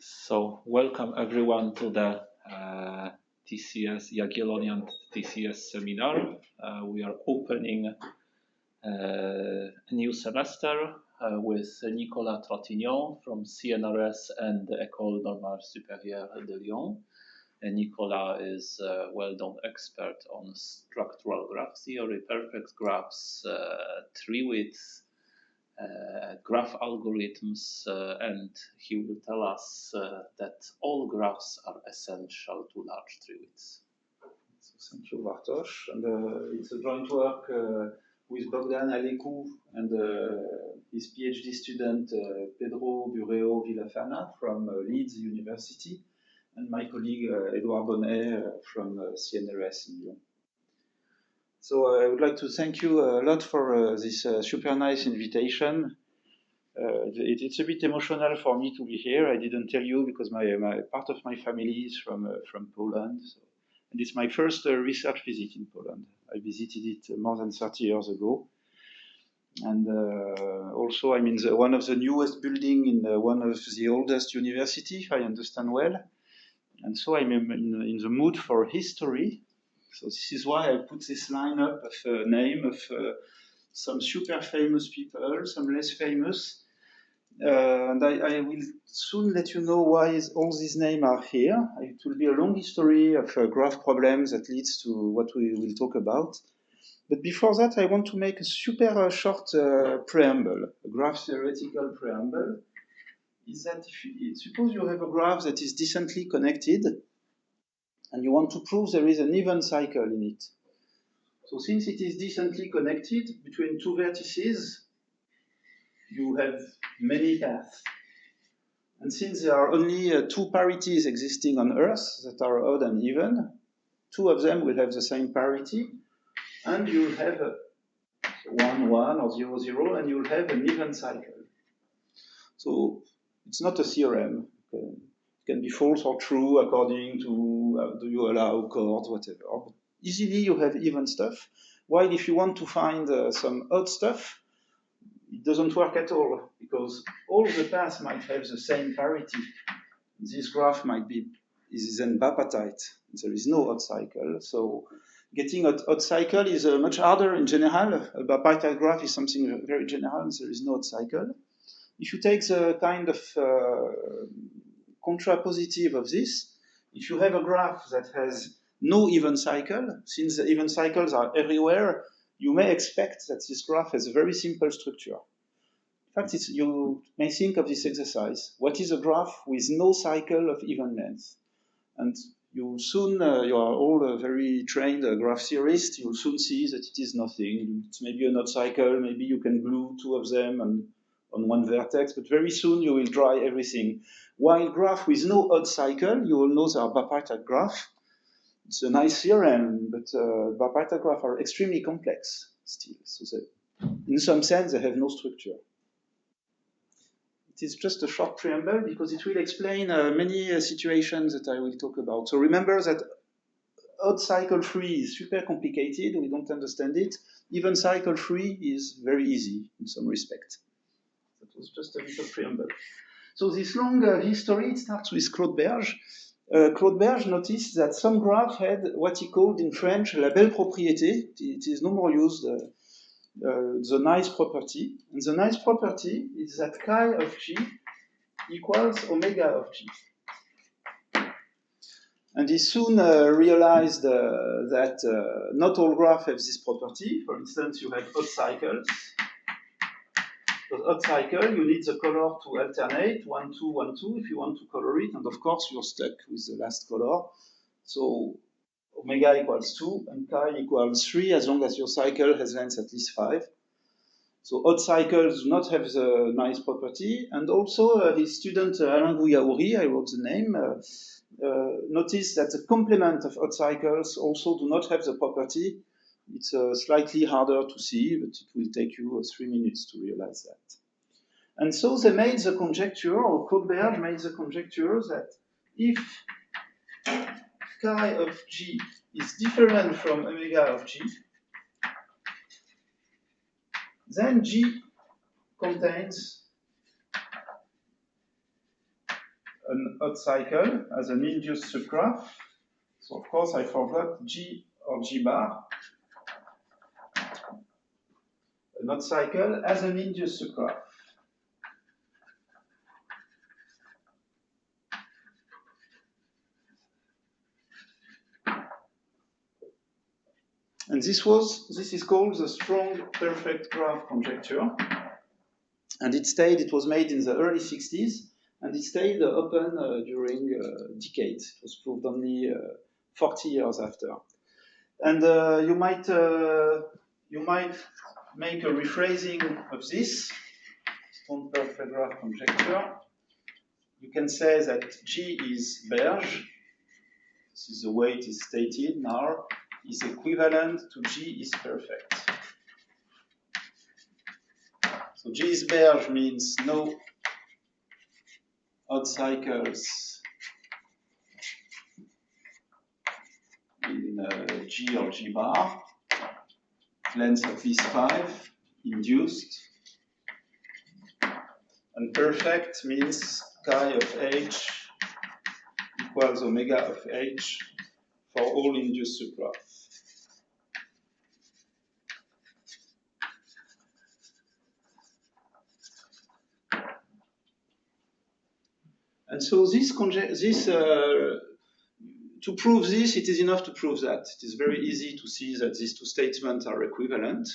So welcome everyone to the TCS Jagiellonian TCS seminar. We are opening a new semester with Nicolas Trotignon from CNRS and the École Normale Supérieure de Lyon. And Nicolas is a well-known expert on structural graph theory, perfect graphs, treewidth, graph algorithms, and he will tell us that all graphs are essential to large treewidths. So thank you, Bartosz. And it's a joint work with Bogdan Alecu and his PhD student Pedro, Bureo, Villafana from Leeds University, and my colleague Édouard Bonnet from CNRS in Lyon. So I would like to thank you a lot for this super nice invitation. It's a bit emotional for me to be here. I didn't tell you because my part of my family is from Poland. So, and it's my first research visit in Poland. I visited it more than 30 years ago. And also I'm in one of the newest building in one of the oldest university, if I understand well. And so I'm in the mood for history. So this is why I put this lineup of name of some super famous people, some less famous. And I will soon let you know why all these names are here. It will be a long history of graph problems that leads to what we will talk about. But before that, I want to make a super short preamble, a graph theoretical preamble. Is that suppose you have a graph that is decently connected, and you want to prove there is an even cycle in it. So since it is decently connected between two vertices, you have many paths. And since there are only two parities existing on Earth that are odd and even, two of them will have the same parity, and you'll have 1, 1 or 0, 0, and you'll have an even cycle. So it's not a theorem. It can be false or true according to do you allow chords, whatever. But easily you have even stuff, while if you want to find some odd stuff, it doesn't work at all, because all the paths might have the same parity. This graph is then bipartite. There is no odd cycle. So getting an odd cycle is much harder in general. A bipartite graph is something very general, and there is no odd cycle. If you take the kind of contrapositive of this, if you have a graph that has no even cycle, since the even cycles are everywhere, you may expect that this graph has a very simple structure. In fact, you may think of this exercise. What is a graph with no cycle of even length? And you soon, you are all very trained graph theorists, you'll soon see that it is nothing. It's maybe an odd cycle, maybe you can glue two of them on one vertex, but very soon you will dry everything. While graph with no odd cycle, you all know they are bipartite graph. It's a nice theorem, but bipartite graphs are extremely complex still. So in some sense, they have no structure. It is just a short preamble because it will explain many situations that I will talk about. So remember that odd cycle free is super complicated. We don't understand it. Even cycle free is very easy in some respect. That was just a little preamble. So this long history, it starts with Claude Berge. Claude Berge noticed that some graph had what he called in French la belle propriété. It is no more used. The nice property. And the nice property is that chi of g equals omega of g. And he soon realized that not all graphs have this property. For instance, you have odd cycles. For odd cycle, you need the color to alternate, 1, 2, 1, 2, if you want to color it. And of course, you're stuck with the last color. So omega equals 2 and chi equals 3 as long as your cycle has length at least 5. So odd cycles do not have the nice property. And also his student Alain Gouyaouri, I wrote the name, noticed that the complement of odd cycles also do not have the property. It's slightly harder to see, but it will take you 3 minutes to realize that. And so they made the conjecture, or Claude Berge made the conjecture that if chi of g is different from omega of g, then g contains an odd cycle as an induced subgraph. So of course I forgot G or G bar. An odd cycle as an induced subgraph. And this is called the strong perfect graph conjecture. And it was made in the early 60s, and it stayed open during decades. It was proved only 40 years after. And you might make a rephrasing of this strong perfect graph conjecture. You can say that G is Berge. This is the way it is stated now. Is equivalent to G is perfect. So G is Berge means no odd cycles in G or G bar, length of least 5, induced. And perfect means chi of H equals omega of H for all induced subgraphs. And so to prove this, it is enough to prove that. It is very easy to see that these two statements are equivalent.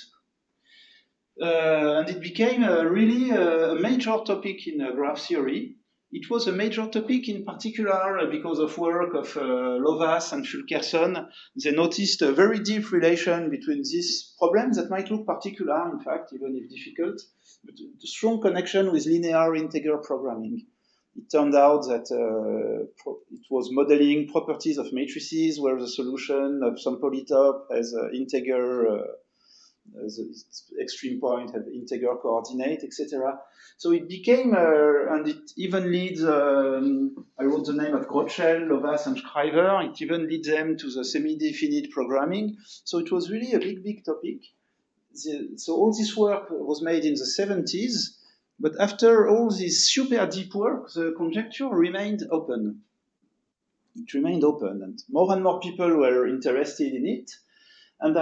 And it became really a major topic in graph theory. It was a major topic in particular because of work of Lovaas and Fulkerson. They noticed a very deep relation between these problems that might look particular, in fact, even if difficult, but a strong connection with linear integer programming. It turned out that it was modeling properties of matrices where the solution of some polytope has integer, the extreme point have integer coordinate, etc. So it became, and it even leads, I wrote the name of Grotschel, Lovaas, and Schreiber. It even leads them to the semi-definite programming. So it was really a big topic. So all this work was made in the 70s. But after all this super deep work, the conjecture remained open. It remained open, and more people were interested in it. And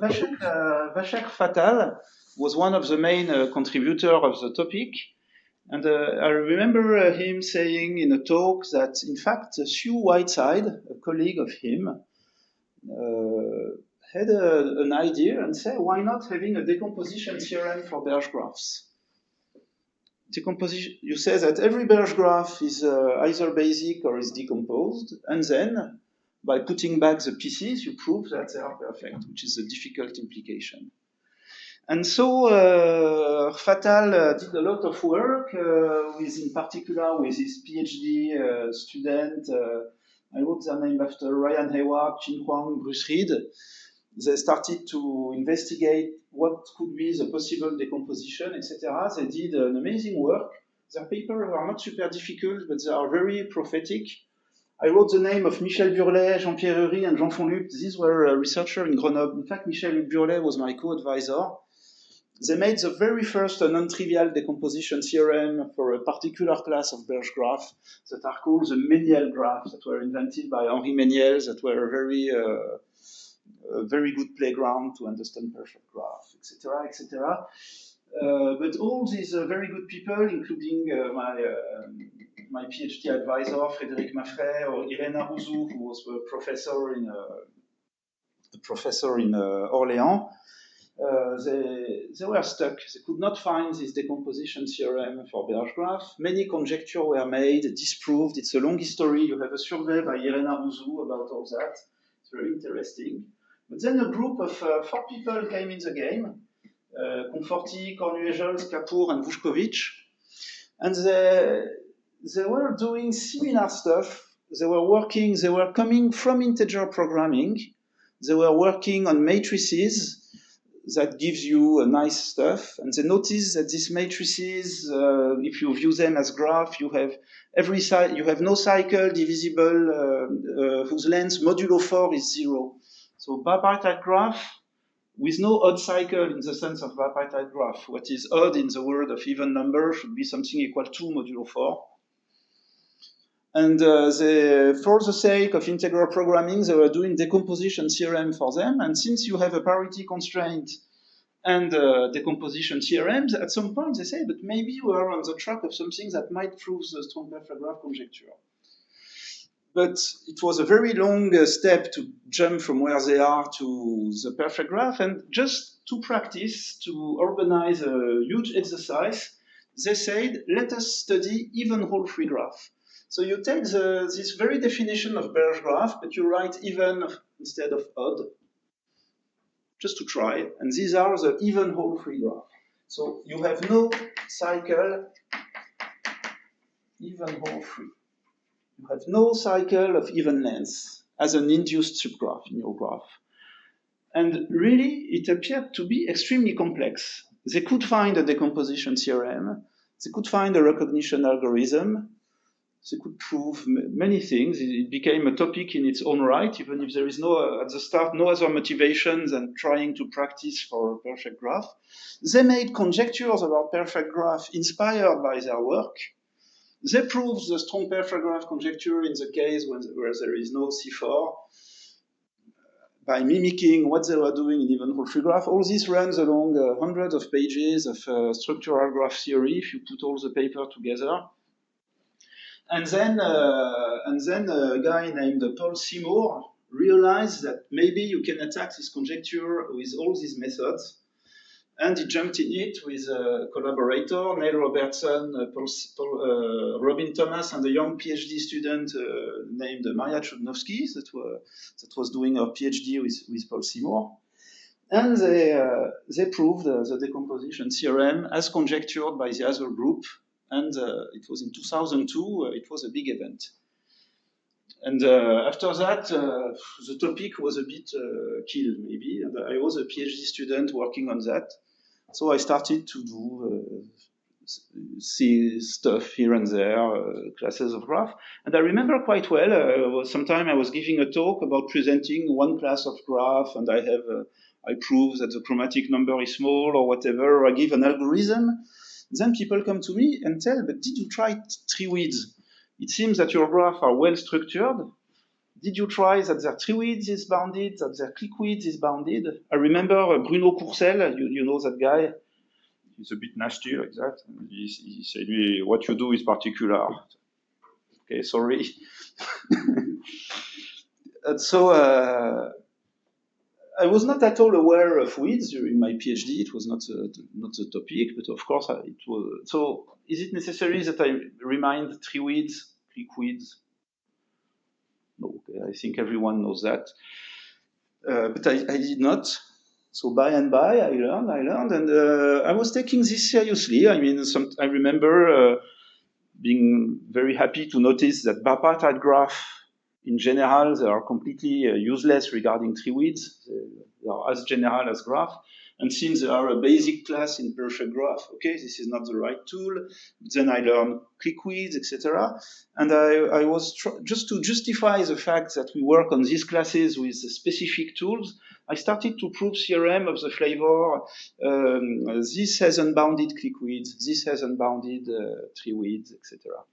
Vachek Fatal was one of the main contributors of the topic. And I remember him saying in a talk that, in fact, Sue Whiteside, a colleague of him, had an idea and said, why not having a decomposition theorem for Berge graphs? Decomposition, you say that every Berge graph is either basic or is decomposed, and then by putting back the pieces, you prove that they are perfect, which is a difficult implication. And so Fatal did a lot of work, in particular with his PhD student. I wrote their name after Ryan Hayward, Chin Huang, Bruce Reed. They started to investigate what could be the possible decomposition, etc. They did an amazing work. Their papers are not super difficult, but they are very prophetic. I wrote the name of Michel Burlet, Jean-Pierre Hury, and Jean Fonluc. These were researchers in Grenoble. In fact, Michel Burlet was my co-advisor. They made the very first non-trivial decomposition theorem for a particular class of Berge graphs that are called the Méniel graphs, that were invented by Henri Méniel, that were a very good playground to understand perfect graph, etc., etc. But all these very good people, including my PhD advisor, Frédéric Maffray, or Irène Arouzou, who was a professor in Orléans, they were stuck. They could not find this decomposition theorem for Berge graph. Many conjectures were made, disproved. It's a long history. You have a survey by Irène Arouzou about all that. It's very interesting. But then a group of 4 people came in the game, Conforti, Cornuet-Jols, Kapoor, and Vushkovich. And they were doing similar stuff. They were coming from integer programming. They were working on matrices that gives you a nice stuff. And they noticed that these matrices, if you view them as graph, you have no cycle divisible whose length modulo 4 is 0. So bipartite graph with no odd cycle in the sense of bipartite graph. What is odd in the word of even number should be something equal to modulo 4. And for the sake of integral programming, they were doing decomposition theorem for them. And since you have a parity constraint and decomposition theorems, at some point they say, but maybe you are on the track of something that might prove the strong perfect graph conjecture. But it was a very long step to jump from where they are to the perfect graph. And just to practice, to organize a huge exercise, they said, let us study even whole free graph. So you take this very definition of Berge graph, but you write even instead of odd, just to try. And these are the even whole free graph. So you have no cycle, even whole free. You have no cycle of even length as an induced subgraph in your graph. And really, it appeared to be extremely complex. They could find a decomposition theorem. They could find a recognition algorithm. They could prove many things. It became a topic in its own right, even if there is no, at the start, no other motivation than trying to practice for a perfect graph. They made conjectures about perfect graph inspired by their work. They proved the strong perfect graph conjecture in the case where there is no C4 by mimicking what they were doing in even whole free graph. All this runs along hundreds of pages of structural graph theory if you put all the paper together. And then a guy named Paul Seymour realized that maybe you can attack this conjecture with all these methods. And he jumped in it with a collaborator, Neil Robertson, Robin Thomas, and a young PhD student named Maria Chudnovsky that was doing her PhD with Paul Seymour. And they proved the decomposition theorem as conjectured by the other group. And it was in 2002, it was a big event. And after that, the topic was a bit killed, maybe. And I was a PhD student working on that. So I started to do see stuff here and there, classes of graph. And I remember quite well, sometime I was giving a talk about presenting one class of graph, and I prove that the chromatic number is small or whatever, or I give an algorithm. Then people come to me and tell, but did you try treewidth? It seems that your graphs are well structured. Did you try that their treewidth is bounded, that their clickwidth is bounded? I remember Bruno Courcel, you know that guy? He's a bit nasty like that. He said, what you do is particular. Okay, sorry. And so I was not at all aware of width during my PhD. It was not the topic, but of course it was. So is it necessary that I remind treewidth, clickwidth? No, okay, I think everyone knows that. But I did not. So by and by, I learned, and I was taking this seriously. I mean, I remember being very happy to notice that bipartite graphs, in general, they are completely useless regarding treewidth. They are as general as graph. And since they are a basic class in perfect graph, okay, this is not the right tool. Then I learned clickwidth, etc. And I was just to justify the fact that we work on these classes with specific tools, I started to prove theorem of the flavor. This has unbounded clickwidth, this has unbounded treewidth, etc.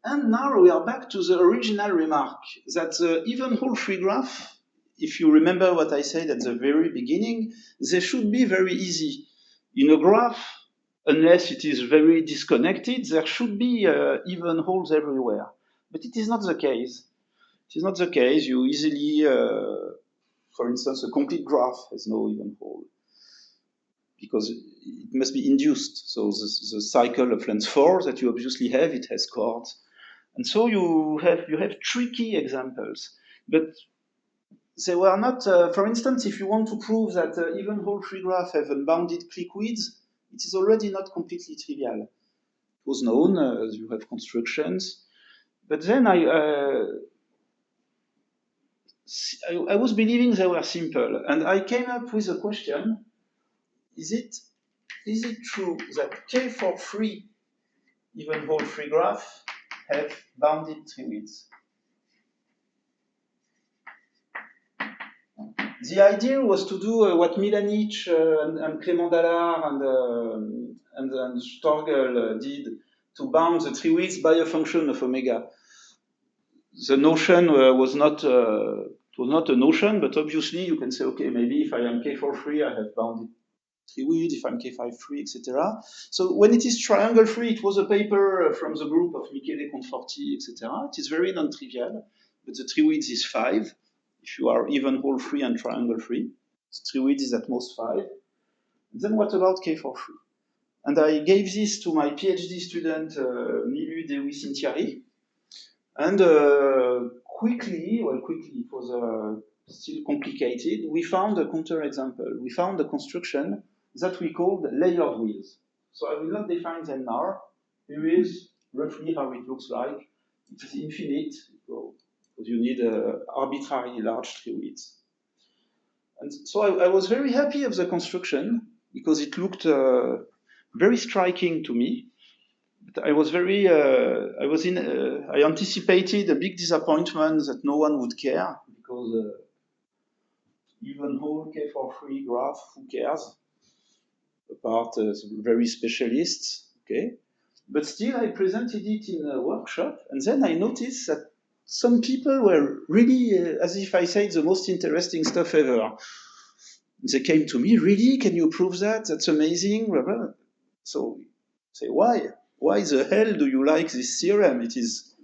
And now we are back to the original remark that the even whole free graph, if you remember what I said at the very beginning, they should be very easy. In a graph, unless it is very disconnected, there should be even holes everywhere. But it is not the case. It is not the case. You easily, for instance, a complete graph has no even hole because it must be induced. So the cycle of length 4 that you obviously have, it has chords. And so you have tricky examples. But they were not, for instance, if you want to prove that even whole free graph have unbounded clickwidth, it is already not completely trivial. It was known, as you have constructions. But then I was believing they were simple. And I came up with a question. Is it true that K for free even whole free graph have bounded treewidth? The idea was to do what Milanich and Clément Dallard and and Storgel did to bound the tree width by a function of omega. The notion was not a notion, but obviously you can say, okay, maybe if I am K4-free, I have bounded tree width, if I'm K5-free, etc. So when it is triangle-free, it was a paper from the group of Michele Conforti, etc. It is very non-trivial, but the tree width is 5. If you are even whole-free and triangle-free, the tree width is at most 5. And then what about K4-free? And I gave this to my PhD student, Milu Dewi-Sintiari. And quickly, it was still complicated, we found a counterexample. We found a construction that we called layered width. So I will not define them now. Here is roughly how it looks like. It is infinite, because you need an arbitrary large tree width. And so I was very happy of the construction, because it looked very striking to me. But I was I anticipated a big disappointment that no one would care, because even whole K4-free graph, who cares? Apart very specialists, okay? But still, I presented it in a workshop, and then I noticed that some people were really, as if I said, the most interesting stuff ever. They came to me, really? Can you prove that? That's amazing, blah, blah. So, say, why? Why the hell do you like this theorem? It is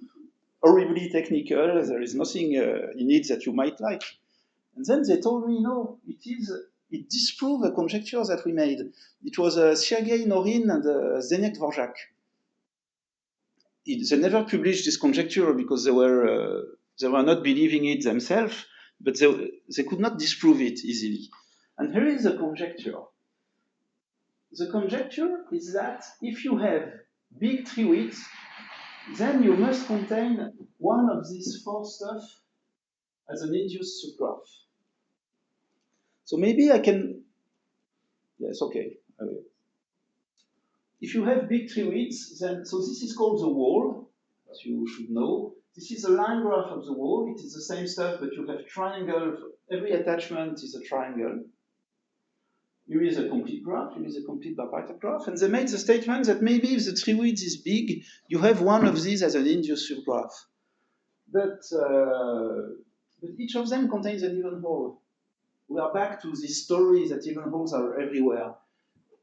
horribly technical. There is nothing in it that you might like. And then they told me, no, it disproves a conjecture that we made. It was Sergei Norin and Zdeněk Dvořák. They never published this conjecture because they were not believing it themselves, but they could not disprove it easily. And here is the conjecture. The conjecture is that if you have big tree widths, then you must contain one of these 4 stuff as an induced subgraph. So maybe I can, yes, okay. If you have big tree widths, then, so this is called the wall, as you should know. This is a line graph of the wall. It is the same stuff, but you have triangle. Every attachment is a triangle. Here is a complete graph, here is a complete bipartite graph, and they made the statement that maybe if the tree width is big, you have one of these as an induced subgraph. But each of them contains an even whole. We are back to this story that even wholes are everywhere.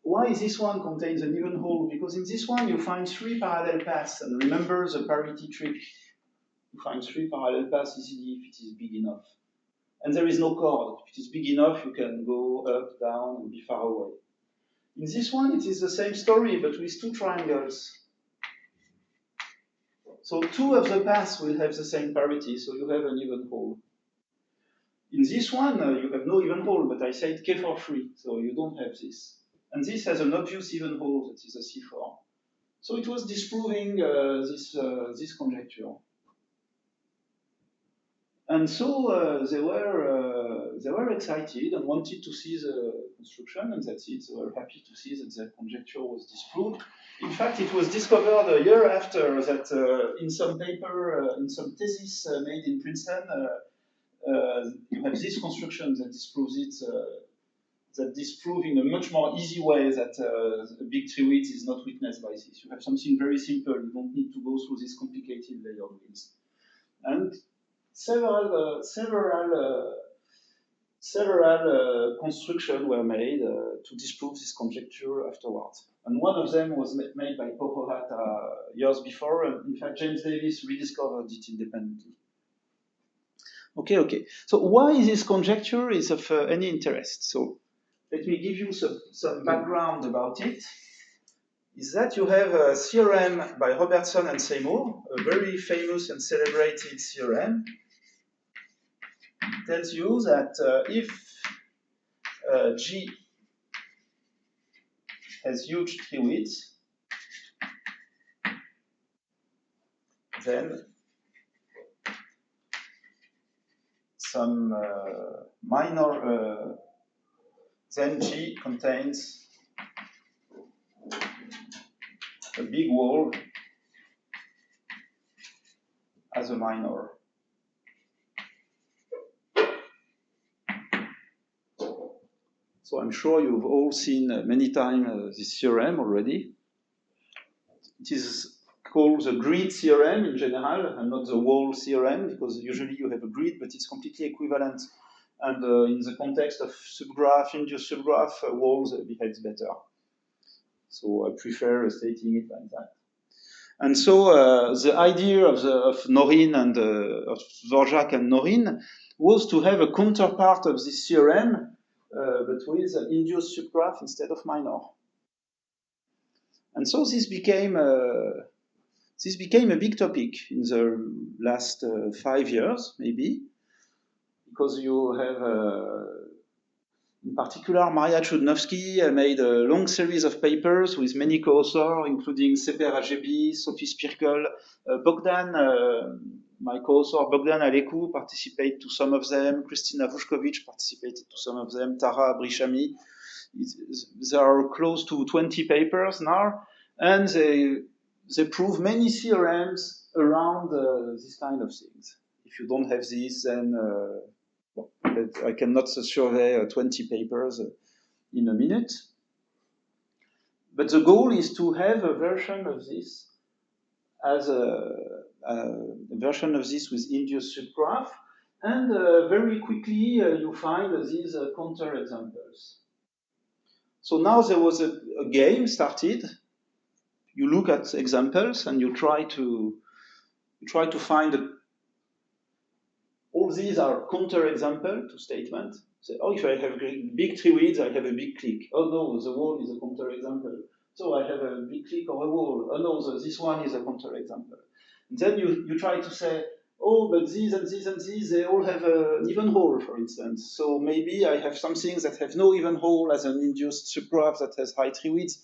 Why this one contains an even whole? Because in this one you find 3 parallel paths, and remember the parity trick. You find 3 parallel paths easily if it is big enough. And there is no chord. If it is big enough, you can go up, down, and be far away. In this one, it is the same story, but with 2 triangles. So 2 of the paths will have the same parity, so you have an even whole. In this one, you have no even whole, but I said K4-free, so you don't have this. And this has an obvious even whole, that is a C4. So it was disproving this conjecture. And so they were excited and wanted to see the construction, and that's it. They were happy to see that the conjecture was disproved. In fact, it was discovered a year after that in some paper, in some thesis made in Princeton, you have this construction that disproves it, that disproves in a much more easy way that a big tree width is not witnessed by this. You have something very simple. You don't need to go through this complicated layered widths. And several constructions were made to disprove this conjecture afterwards. And one of them was made by Pohorata years before, and in fact James Davis rediscovered it independently. Okay. So why this conjecture is of any interest? So let me give you some background about it. Is that you have a theorem by Robertson and Seymour, a very famous and celebrated theorem. It tells you that if G has huge tree widths, then some then G contains a big wall as a minor. So I'm sure you've all seen many times this theorem already. it is called the grid theorem in general, and not the wall theorem, because usually you have a grid, but it's completely equivalent. And in the context of subgraph, induced subgraph, walls behaves better. So I prefer stating it like that. And so the idea of Norin and of Dvorak and Norin was to have a counterpart of this theorem, but with an induced subgraph instead of minor. And so this became a big topic in the last 5 years, maybe, because you have, in particular, Maria Chudnovsky made a long series of papers with many co-authors, including Seper Agebi, Sophie Spirkel, Bogdan, my co-author Bogdan Alecu participated to some of them, Kristina Vushkovic participated to some of them, Tara Brishami. There are close to 20 papers now, and they prove many theorems around this kind of things. If you don't have this, then I cannot survey 20 papers in a minute. But the goal is to have a version of this as a version of this with induced subgraph, and very quickly you find these counterexamples. So now there was a game started. You look at examples and you try to find all these are counterexample to statement. Say, oh, if I have big treewidth, I have a big click. Oh no, the wall is a counterexample. So I have a big click or a wall. Oh no, this one is a counterexample. And then you try to say, oh, but these and these and these, they all have an even hole, for instance. So maybe I have some things that have no even hole as an induced subgraph that has high treewidth.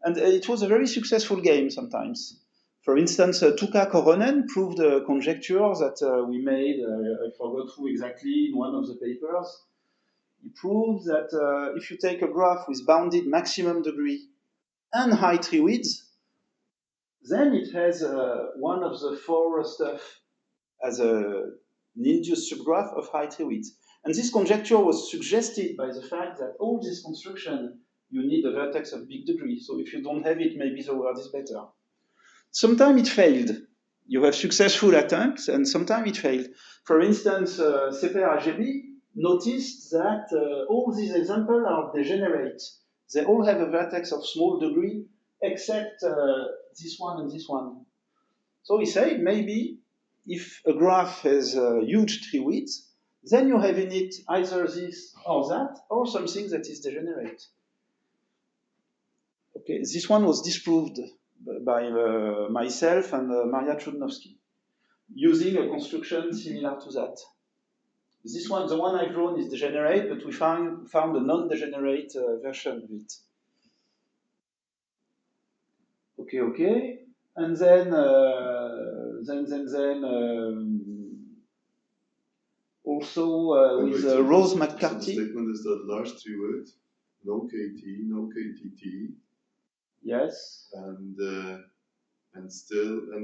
And it was a very successful game sometimes. For instance, Tuka Koronen proved a conjecture that we made, I forgot who exactly, in one of the papers. He proved that if you take a graph with bounded maximum degree and high treewidth, then it has one of the four stuff as an induced subgraph of high treewidth. And this conjecture was suggested by the fact that all this construction, you need a vertex of big degree. So if you don't have it, maybe the word is better. Sometimes it failed. You have successful attempts, and sometimes it failed. For instance, Seper Agebi noticed that all these examples are degenerate. They all have a vertex of small degree, except this one and this one. So he said, maybe if a graph has a huge treewidth, then you have in it either this or that, or something that is degenerate. Okay, this one was disproved by myself and Maria Chudnovsky, using a construction similar to that. This one, the one I've drawn, is degenerate, but we found a non-degenerate version of it. Okay, and then also with Rose McCarthy. The statement is that large treewidth, no KT, no KTT. Yes. And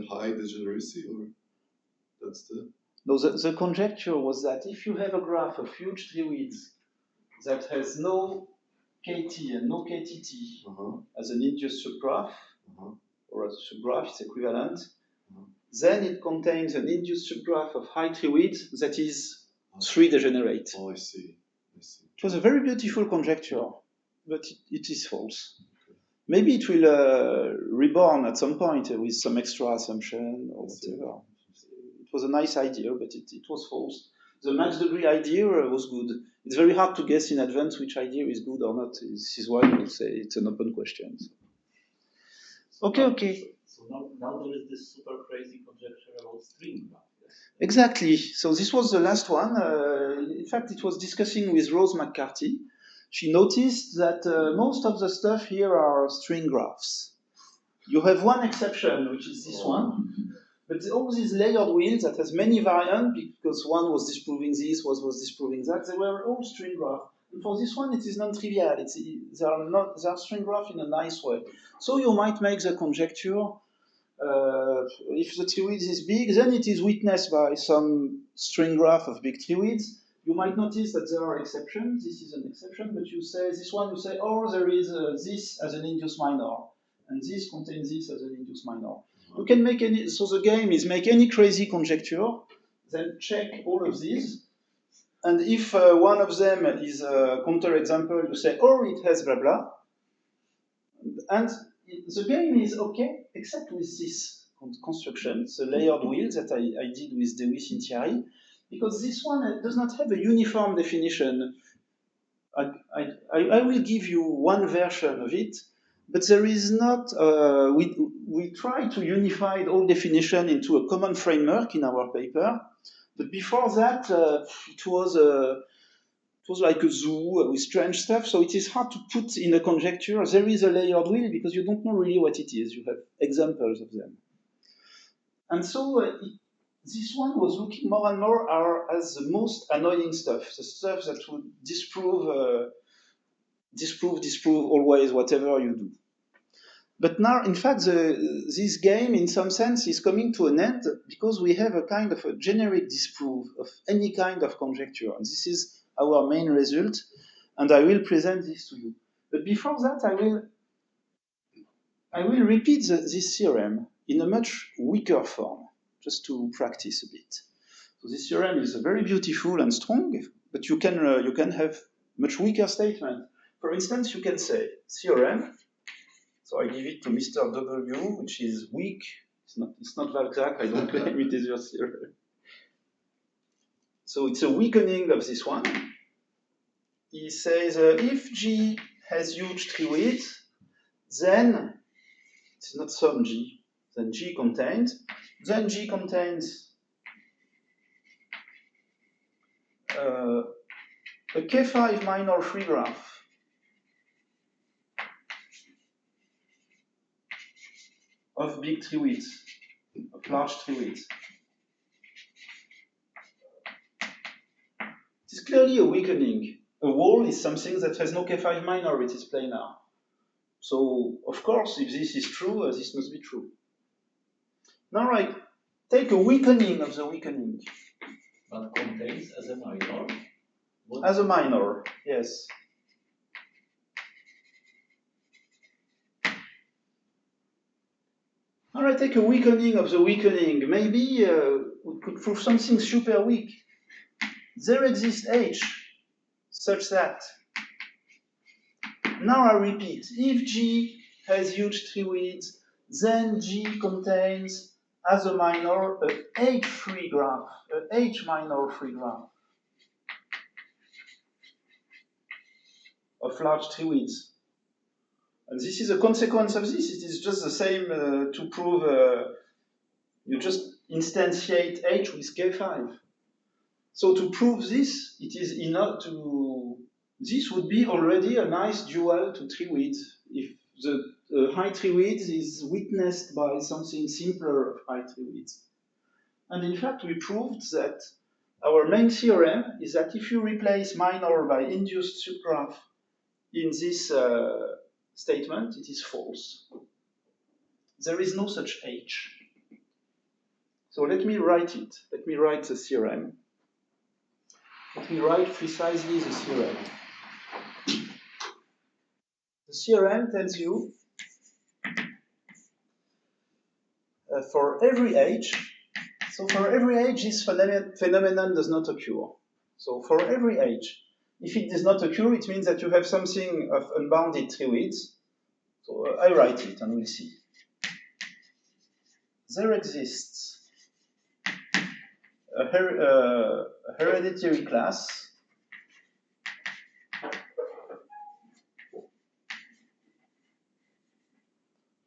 high degeneracy, or that's the. No, the conjecture was that if you have a graph of huge treewidth that has no KT and no KTT as an induced subgraph, or as a subgraph, it's equivalent, then it contains an induced subgraph of high treewidth that is 3 degenerate. Oh, I see. It was a very beautiful conjecture, but it is false. Maybe it will reborn at some point with some extra assumption or whatever. It was a nice idea, but it was false. The max degree idea was good. It's very hard to guess in advance which idea is good or not. This is why we would say it's an open question. Okay. So now there is this super crazy conjecture about string graph. Exactly. So this was the last one. In fact, it was discussing with Rose McCarthy. She noticed that most of the stuff here are string graphs. You have one exception, which is this one. But all these layered wheels that has many variants, because one was disproving this, was disproving that, they were all string graphs. And for this one, it is non-trivial. They are string graphs in a nice way. So you might make the conjecture, if the treewidth is big, then it is witnessed by some string graph of big treewidth. You might notice that there are exceptions. This is an exception, but you say, this one, you say, oh, there is this as an induced minor. and this contains this as an induced minor. You can make any, so the game is make any crazy conjecture, then check all of these, and if one of them is a counterexample, you say, oh, it has blah blah, and the game is okay, except with this construction, the layered wheel that I did with Dewis in Thierry, because this one does not have a uniform definition. I will give you one version of it, but there is not, we try to unify all definition into a common framework in our paper, but before that, it was like a zoo with strange stuff, so it is hard to put in a conjecture. There is a layered wheel because you don't know really what it is. You have examples of them. And so this one was looking more and more as the most annoying stuff, the stuff that would disprove always whatever you do. But now, in fact, this game, in some sense, is coming to an end because we have a kind of a generic disproof of any kind of conjecture. And this is our main result, and I will present this to you. But before that, I will repeat this theorem in a much weaker form, just to practice a bit. So this theorem is very beautiful and strong, but you can have much weaker statement. For instance, you can say theorem. So I give it to Mr. W, which is weak. It's not Valzac. I don't claim it is your theorem. So it's a weakening of this one. He says if G has huge treewidth, then it's not some G. Then G contains a K5 minor free graph of big treewidth, of large treewidth. It is clearly a weakening. A wall is something that has no K5 minor, it is planar. So, of course, if this is true, this must be true. Now, right, take a weakening of the weakening. But contains as a minor? As a minor, yes. All right, take a weakening of the weakening. Maybe we could prove something super weak. There exists H such that, now I repeat, if G has huge treewidth, then G contains as a minor a H free graph, a H minor free graph of large treewidth. And this is a consequence of this. It is just the same to prove, you just instantiate H with K5. So to prove this, it is enough to, this would be already a nice dual to treewidth if the high treewidth is witnessed by something simpler of high treewidth. And in fact, we proved that our main theorem is that if you replace minor by induced subgraph in this statement, it is false. There is no such H. So let me write it. Let me write the theorem. Let me write precisely the theorem. The theorem tells you for every H, so for every H, this phenomenon does not occur. So for every H, if it does not occur, it means that you have something of unbounded treewidth. So I write it and we'll see. There exists a hereditary class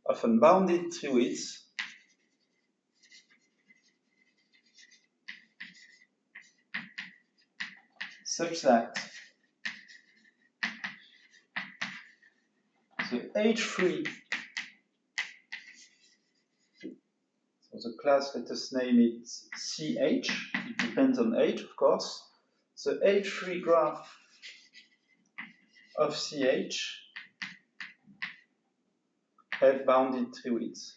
of unbounded treewidth such that the H3, so the class, let us name it CH, it depends on H, of course. The H3 graph of CH have bounded treewidth.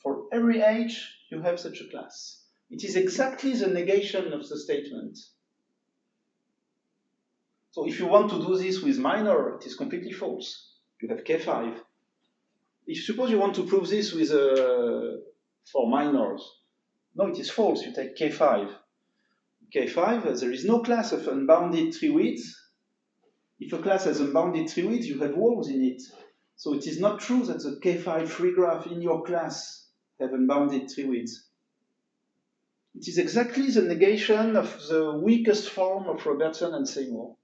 For every H, you have such a class. It is exactly the negation of the statement. So if you want to do this with minor, it is completely false. You have K5. If suppose you want to prove this with for minors, no, it is false. You take K5. K5, there is no class of unbounded treewidth. If a class has unbounded treewidth, you have walls in it. So it is not true that the K5 free graph in your class have unbounded treewidth. It is exactly the negation of the weakest form of Robertson and Seymour.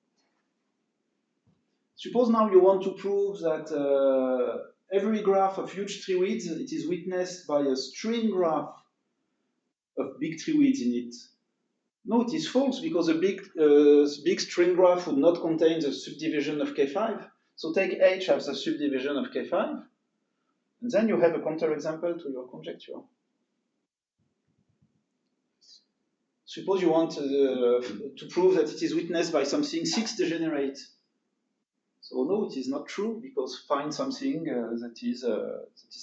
Suppose now you want to prove that every graph of huge treewidth, it is witnessed by a string graph of big treewidth in it. No, it is false because a big string graph would not contain the subdivision of K5. So take H as the subdivision of K5, and then you have a counterexample to your conjecture. Suppose you want to prove that it is witnessed by something 6 degenerate. So no, it is not true because find something that is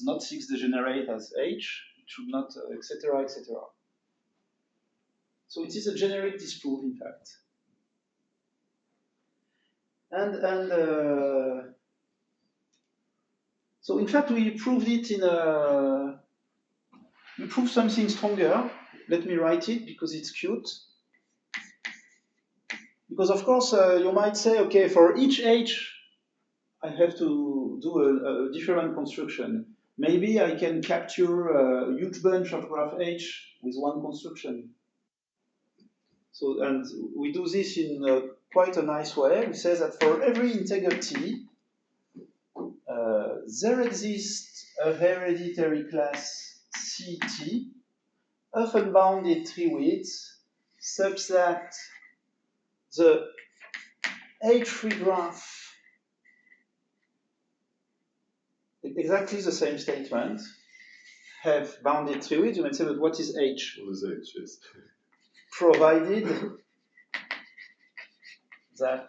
not 6 degenerate as H. It should not, etc., etc. So it is a generic disproof, in fact. So in fact we proved it in a. We proved something stronger. Let me write it because it's cute. Because of course you might say, okay, for each H, I have to do a different construction. Maybe I can capture a huge bunch of graph H with one construction. So, and we do this in quite a nice way. We say that for every integer t, there exists a hereditary class Ct of unbounded treewidth such that the H3 graph, exactly the same statement, have bounded treewidth. You might say, but what is H? What is H? Yes. Provided that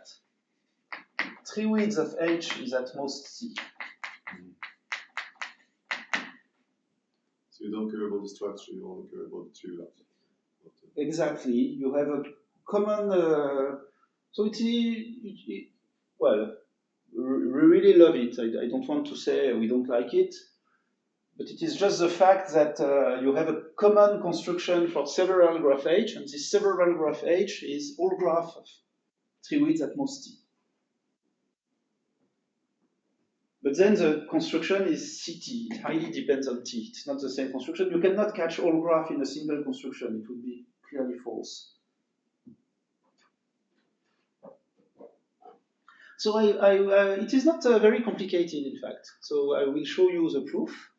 treewidth of H is at most T. So you don't care about the structure, you only care about the tree. Exactly. You have a common. So well, we really love it. I don't want to say we don't like it, but it is just the fact that you have a common construction for several graph H, and this several graph H is all graph of treewidth at most T. But then the construction is CT. It highly depends on T. It's not the same construction. You cannot catch all graph in a single construction. It would be clearly false. So it is not very complicated, in fact. So I will show you the proof.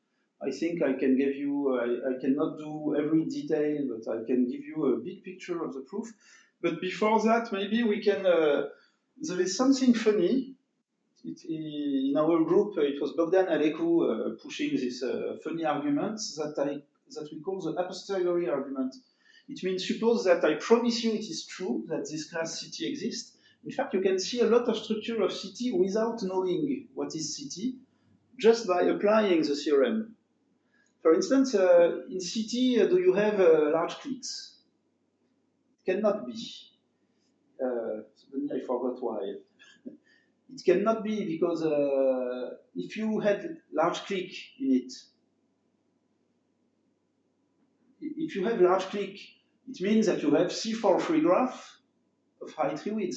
I think I can give you, I cannot do every detail, but I can give you a big picture of the proof. But before that, maybe we can, there is something funny. In our group, it was Bogdan Alecu pushing this funny argument that we call the a posteriori argument. It means suppose that I promise you it is true that this class Ct exists. In fact, you can see a lot of structure of Ct without knowing what is Ct, just by applying the theorem. For instance, in Ct, do you have large cliques? It cannot be. Suddenly I forgot why. It cannot be because if you had large clique in it, if you have large clique, it means that you have C4 free graph of high treewidth.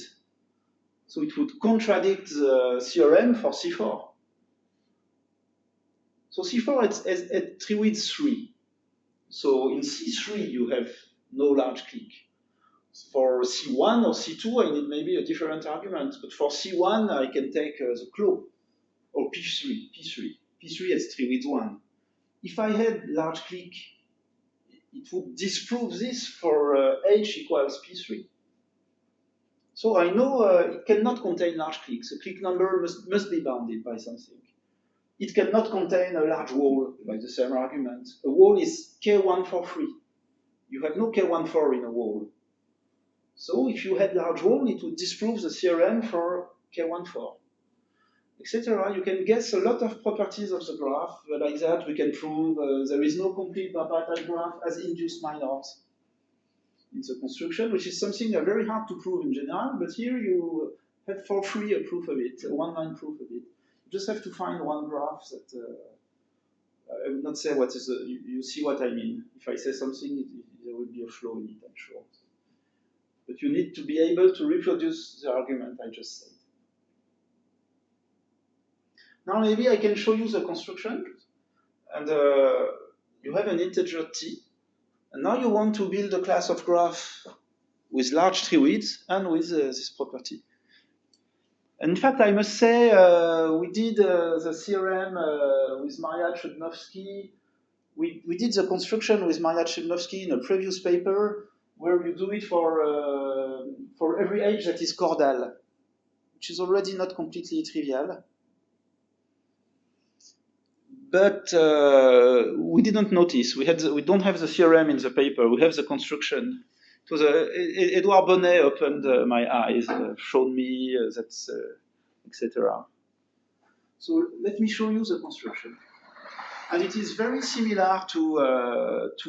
So it would contradict the theorem for C4. So C4 is at treewidth 3. So in C3 you have no large clique. For C1 or C2 I need maybe a different argument, but for C1 I can take the claw, or P3 has treewidth 1. If I had large clique, it would disprove this for H equals P3. So I know it cannot contain large cliques. The clique number must be bounded by something. It cannot contain a large wall by the same argument. A wall is K143. You have no K14 in a wall. So if you had large wall, it would disprove the theorem for K14. etc. You can guess a lot of properties of the graph. Like that, we can prove there is no complete bipartite graph as induced minors in the construction, which is something very hard to prove in general, but here you have for free a proof of it, a one-line proof of it. You just have to find one graph that, I will not say what is, you see what I mean. If I say something, there will be a flaw in it, I'm sure. But you need to be able to reproduce the argument I just said. Now maybe I can show you the construction, and you have an integer t, and now you want to build a class of graph with large tree width and with this property. And in fact, I must say, we did the theorem with Maria Trudnowski. We did the construction with Maria Trudnowski in a previous paper, where you do it for every edge that is chordal, which is already not completely trivial. But we didn't notice. We don't have the theorem in the paper. We have the construction. It was Édouard Bonnet opened my eyes, showed me that, etc. So let me show you the construction. And it is very similar to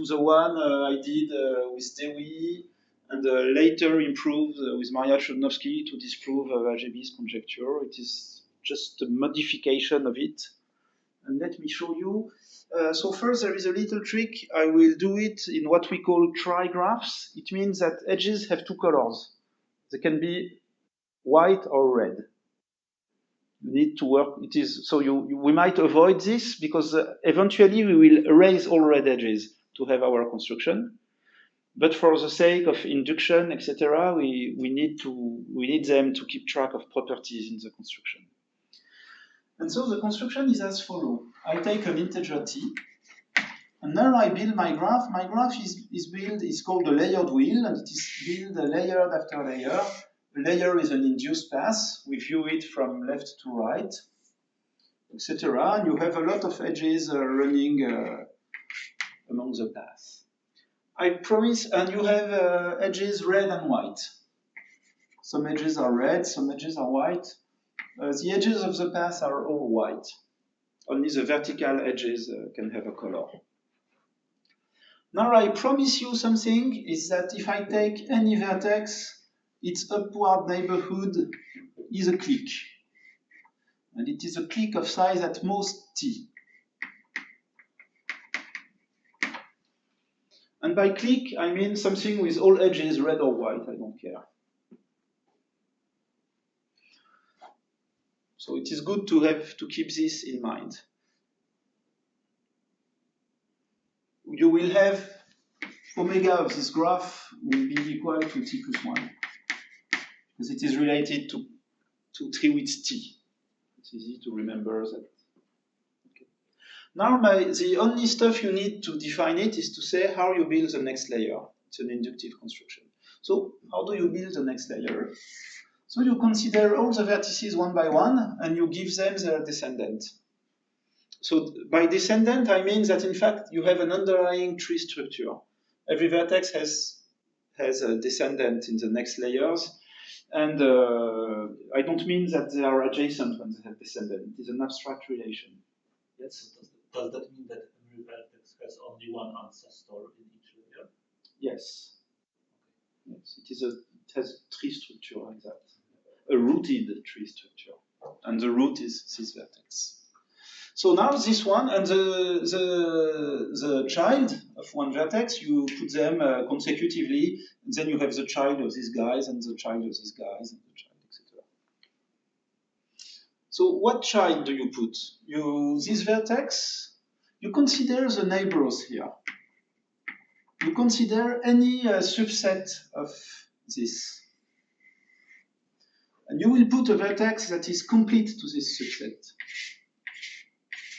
the one I did with Dewey, and later improved with Maria Trudnowski to disprove Algebi's conjecture. It is just a modification of it. And let me show you. So first, there is a little trick. I will do it in what we call trigraphs. It means that edges have two colors. They can be white or red. You need to work. It is so we might avoid this because eventually we will erase all red edges to have our construction. But for the sake of induction, etc., we need them to keep track of properties in the construction. And so the construction is as follows. I take an integer t, and now I build my graph. My graph is called a layered wheel, and it is built layered after layer. A layer is an induced path. We view it from left to right, etc. And you have a lot of edges running among the path. I promise, and you have edges red and white. Some edges are red, some edges are white. The edges of the path are all white. Only the vertical edges can have a color. Now I promise you something, is that if I take any vertex, its upward neighborhood is a clique. And it is a clique of size at most t. And by clique, I mean something with all edges red or white, I don't care. So it is good to keep this in mind. You will have omega of this graph will be equal to t plus 1, because it is related to tree width t. It's easy to remember that. Okay. Now the only stuff you need to define it is to say how you build the next layer. It's an inductive construction. So how do you build the next layer? So you consider all the vertices one by one, and you give them their descendant. So by descendant, I mean that in fact you have an underlying tree structure. Every vertex has a descendant in the next layers, and I don't mean that they are adjacent when they have descendant. It is an abstract relation. Yes? Does that mean that every vertex has only one ancestor in each layer? Yes. Yes. It has tree structure like that. A rooted tree structure. And the root is this vertex. So now this one and the child of one vertex, you put them consecutively, and then you have the child of these guys and the child of these guys and the child, etc. So what child do you put? This vertex, you consider the neighbors here. You consider any subset of this. And you will put a vertex that is complete to this subset.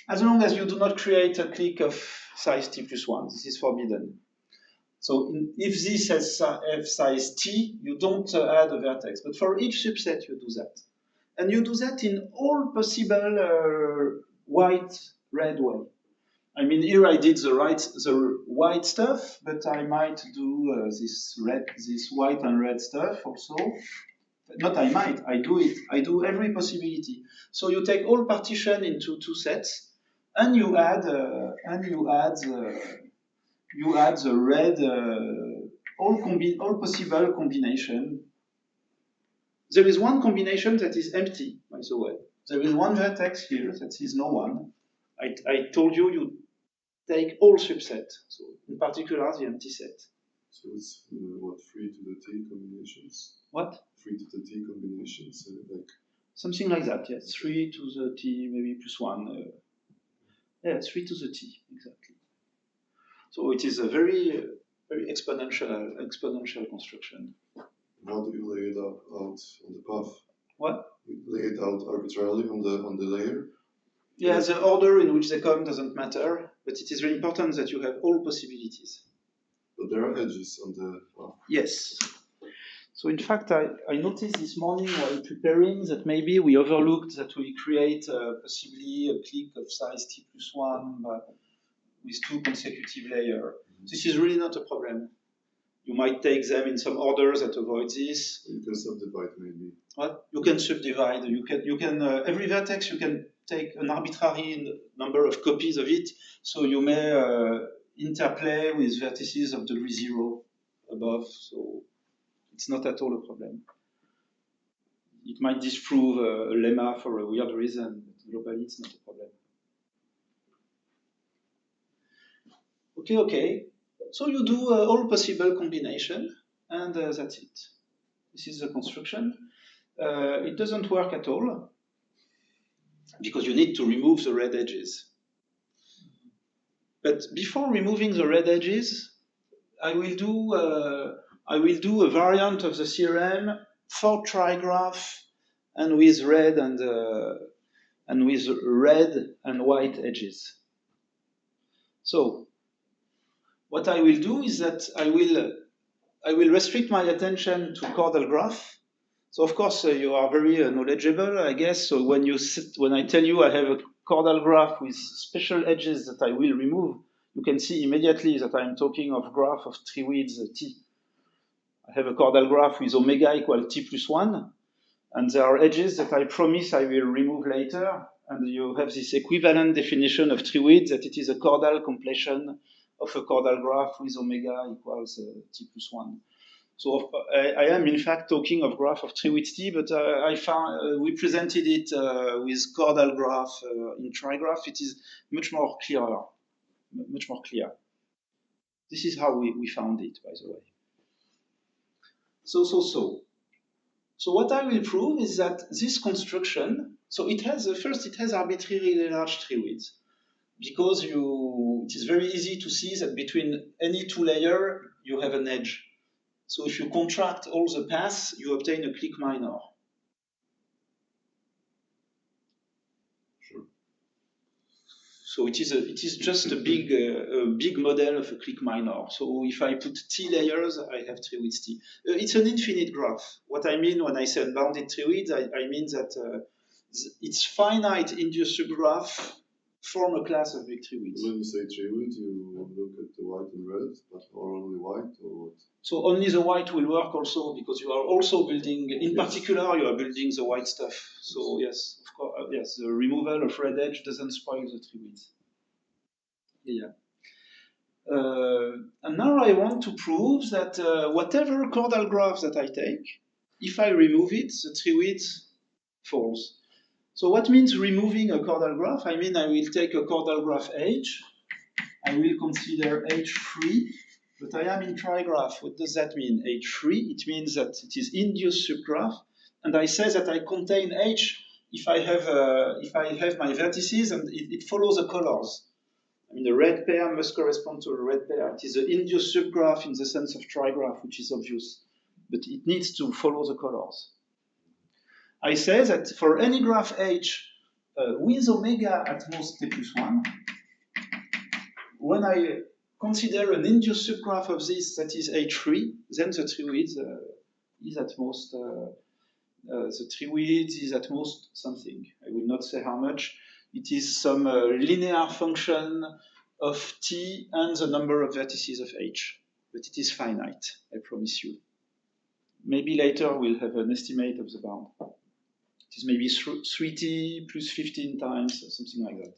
As long as you do not create a clique of size t plus 1, this is forbidden. So if this has f size t, you don't add a vertex. But for each subset, you do that. And you do that in all possible white-red way. I mean, here I did the white stuff, but I might do this white and red stuff also. Not I might, I do it. I do every possibility. So you take all partition into two sets, and you add the red all possible combination. There is one combination that is empty, by the way. There is one vertex here that is no one. I told you take all subsets, so in particular the empty set. So it's what, 3 to the t combinations? What? 3 to the t combinations, like something like that. Yes, 3 to the t, maybe plus 1. Yeah, 3 to the t, exactly. So it is a very exponential construction. How do you lay it out on the path? What? You lay it out arbitrarily on the layer? Yeah, the order in which they come doesn't matter, but it is very important that you have all possibilities. But there are edges on the path. Yes. So in fact, I noticed this morning while preparing that maybe we overlooked that we create possibly a clique of size t plus 1 with 2 consecutive layers. This is really not a problem. You might take them in some order that avoids this. You can subdivide maybe. What? You can subdivide. You can every vertex you can take an arbitrary number of copies of it. So you may interplay with vertices of degree 0 above. So it's not at all a problem. It might disprove a lemma for a weird reason, but globally it's not a problem. Okay. So you do all possible combination, and that's it. This is the construction. It doesn't work at all, because you need to remove the red edges. But before removing the red edges, I will do a variant of the theorem for trigraph and with red and white edges. So what I will do is that I will restrict my attention to chordal graph. So of course you are very knowledgeable, I guess. So when I tell you I have a chordal graph with special edges that I will remove, you can see immediately that I'm talking of graph of treewidth t. I have a chordal graph with omega equal t plus 1, and there are edges that I promise I will remove later, and you have this equivalent definition of treewidth that it is a chordal completion of a chordal graph with omega equals t plus 1. So I am in fact talking of graph of treewidth t, but I found we presented it with chordal graph in trigraph. It is much more clear. This is how we found it, by the way. So what I will prove is that this construction, so it has arbitrarily large treewidth, because it is very easy to see that between any two layers you have an edge. So if you contract all the paths, you obtain a clique minor. Sure. So it is just a big model of a clique minor. So if I put t layers, I have treewidth t. It's an infinite graph. What I mean when I say unbounded treewidth, I mean that its finite induced subgraph form a class of big treewidth. When you say treewidth, you look at the white and red, but or only white, or what? So only the white will work also, because you are also building, in particular, you are building the white stuff. So yes, of course, yes, the removal of red edge doesn't spoil the treewidth. Yeah. And now I want to prove that whatever chordal graph that I take, if I remove it, the treewidth falls. So what means removing a chordal graph? I mean I will take a chordal graph H, I will consider H3, but I am in trigraph. What does that mean? H3, it means that it is induced subgraph, and I say that I contain H if I have my vertices, and it follows the colors. I mean, the red pair must correspond to a red pair. It is an induced subgraph in the sense of trigraph, which is obvious, but it needs to follow the colors. I say that for any graph H with omega at most t plus 1, when I consider an induced subgraph of this that is H3, then the treewidth is at most something. I will not say how much. It is some linear function of t and the number of vertices of H, but it is finite, I promise you. Maybe later we'll have an estimate of the bound. It is maybe 3t plus 15 times, something like that.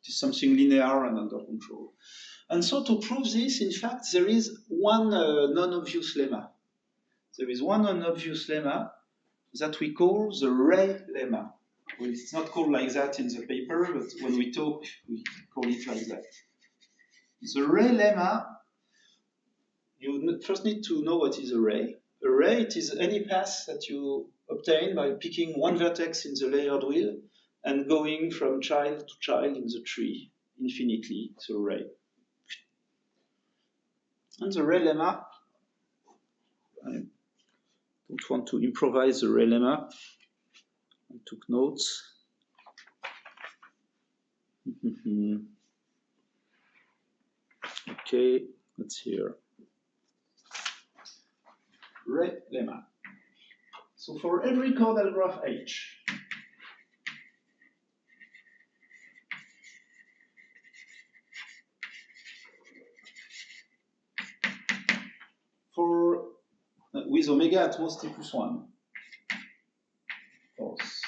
It is something linear and under control. And so to prove this, in fact, there is one non-obvious lemma. There is one non-obvious lemma that we call the Ray lemma. Well, it's not called like that in the paper, but when we talk, we call it like that. The Ray lemma, you first need to know what is a ray. A ray, it is any path that you obtain by picking one vertex in the layered wheel and going from child to child in the tree infinitely. It's a ray. And the Ray lemma, I don't want to improvise the Ray lemma. I took notes. Okay, let's hear. Ray lemma. So for every chordal graph H, with omega at most t plus 1, of course.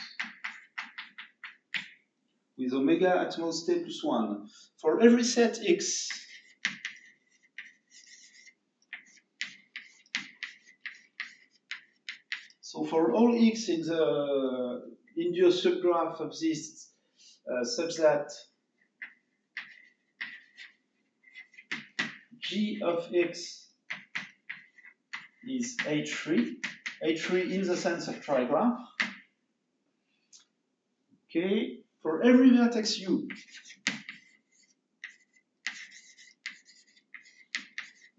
With omega at most t plus 1, for every set X, so for all X in the induced subgraph of this such that G of X is H3 in the sense of trigraph. Okay, for every vertex U,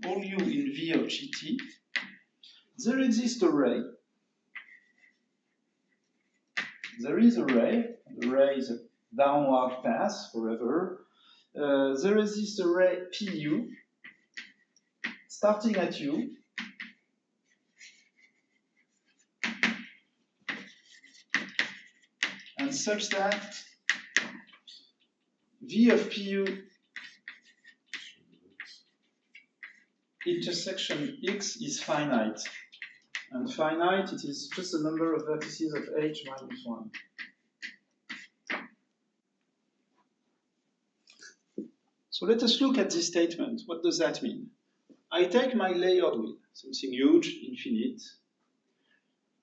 all U in V of GT, there exists a ray. There is a ray. The ray is a downward path forever. There exists a ray PU starting at U. And such that V of PU intersection X is finite. And finite, it is just the number of vertices of H minus 1. So let us look at this statement. What does that mean? I take my layered wheel, something huge, infinite.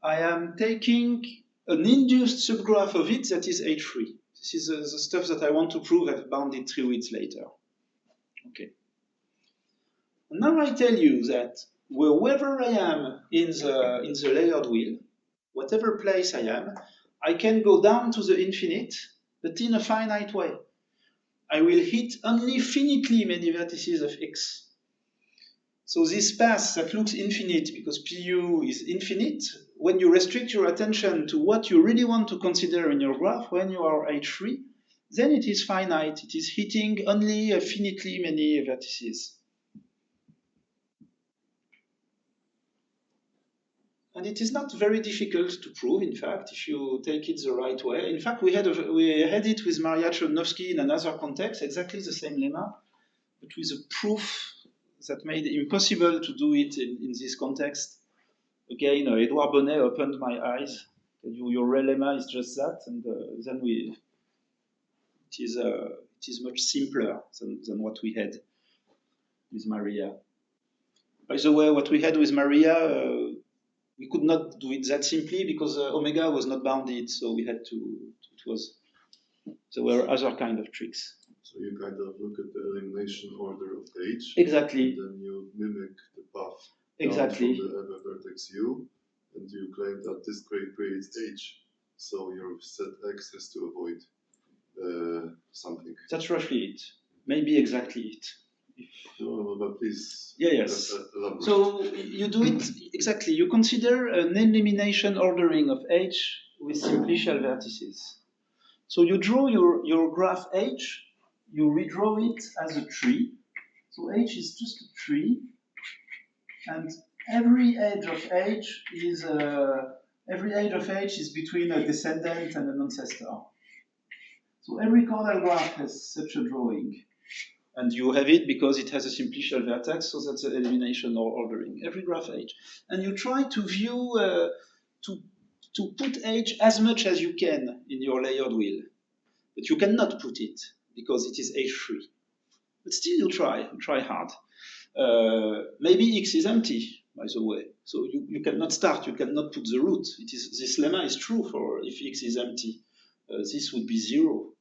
I am taking an induced subgraph of it that is H3. This is the stuff that I want to prove. I've bounded treewidth later. Okay. And now I tell you that wherever I am in the layered wheel, whatever place I am, I can go down to the infinite, but in a finite way. I will hit only finitely many vertices of X. So this path that looks infinite because PU is infinite, when you restrict your attention to what you really want to consider in your graph, when you are H3, then it is finite. It is hitting only finitely many vertices. And it is not very difficult to prove, in fact, if you take it the right way. In fact, we had it with Maria Chodnowski in another context, exactly the same lemma, but with a proof that made it impossible to do it in this context. Again, Édouard Bonnet opened my eyes. Your Ray lemma is just that, and then it is much simpler than what we had with Maria. By the way, what we had with Maria, we could not do it that simply because omega was not bounded, so we had to. There were other kind of tricks. So you kind of look at the elimination order of H. Exactly. And then you mimic the path. Exactly. From the vertex U, and you claim that this creates H. So your set X has to avoid something. That's roughly it. Maybe exactly it. No, but please. Yes. Elaborate. So you do it exactly. You consider an elimination ordering of H with simplicial vertices. So you draw your graph H, you redraw it as a tree. So H is just a tree, and every edge of H is between a descendant and an ancestor. So every chordal graph has such a drawing. And you have it because it has a simplicial vertex, so that's the elimination or ordering. Every graph H. And you try to view, to put H as much as you can in your layered wheel. But you cannot put it because it is H3. But still you try hard. Maybe X is empty, by the way. So you cannot start, you cannot put the root. This lemma is true for if X is empty. This would be 0.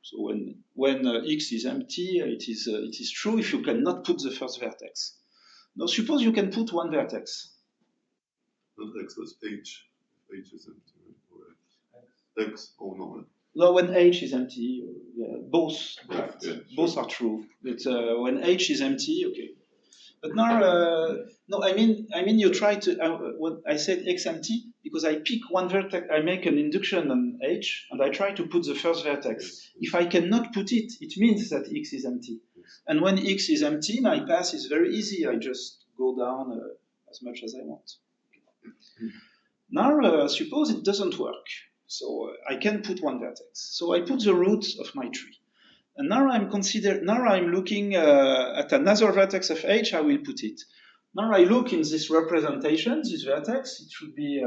So when X is empty, it is true if you cannot put the first vertex. Now suppose you can put one vertex. Not X, was H. H is empty, or X, oh no. No, when H is empty, yeah, both sure. are true. But when H is empty, okay. But now, no, I mean, you try to. When I said X empty because I pick one vertex, I make an induction on H, and I try to put the first vertex. Yes. If I cannot put it, it means that X is empty. Yes. And when X is empty, my path is very easy. I just go down as much as I want. Now, suppose it doesn't work. So I can put one vertex. So I put the root of my tree. And now I'm looking at another vertex of H, I will put it. Now I look in this representation, this vertex, it should be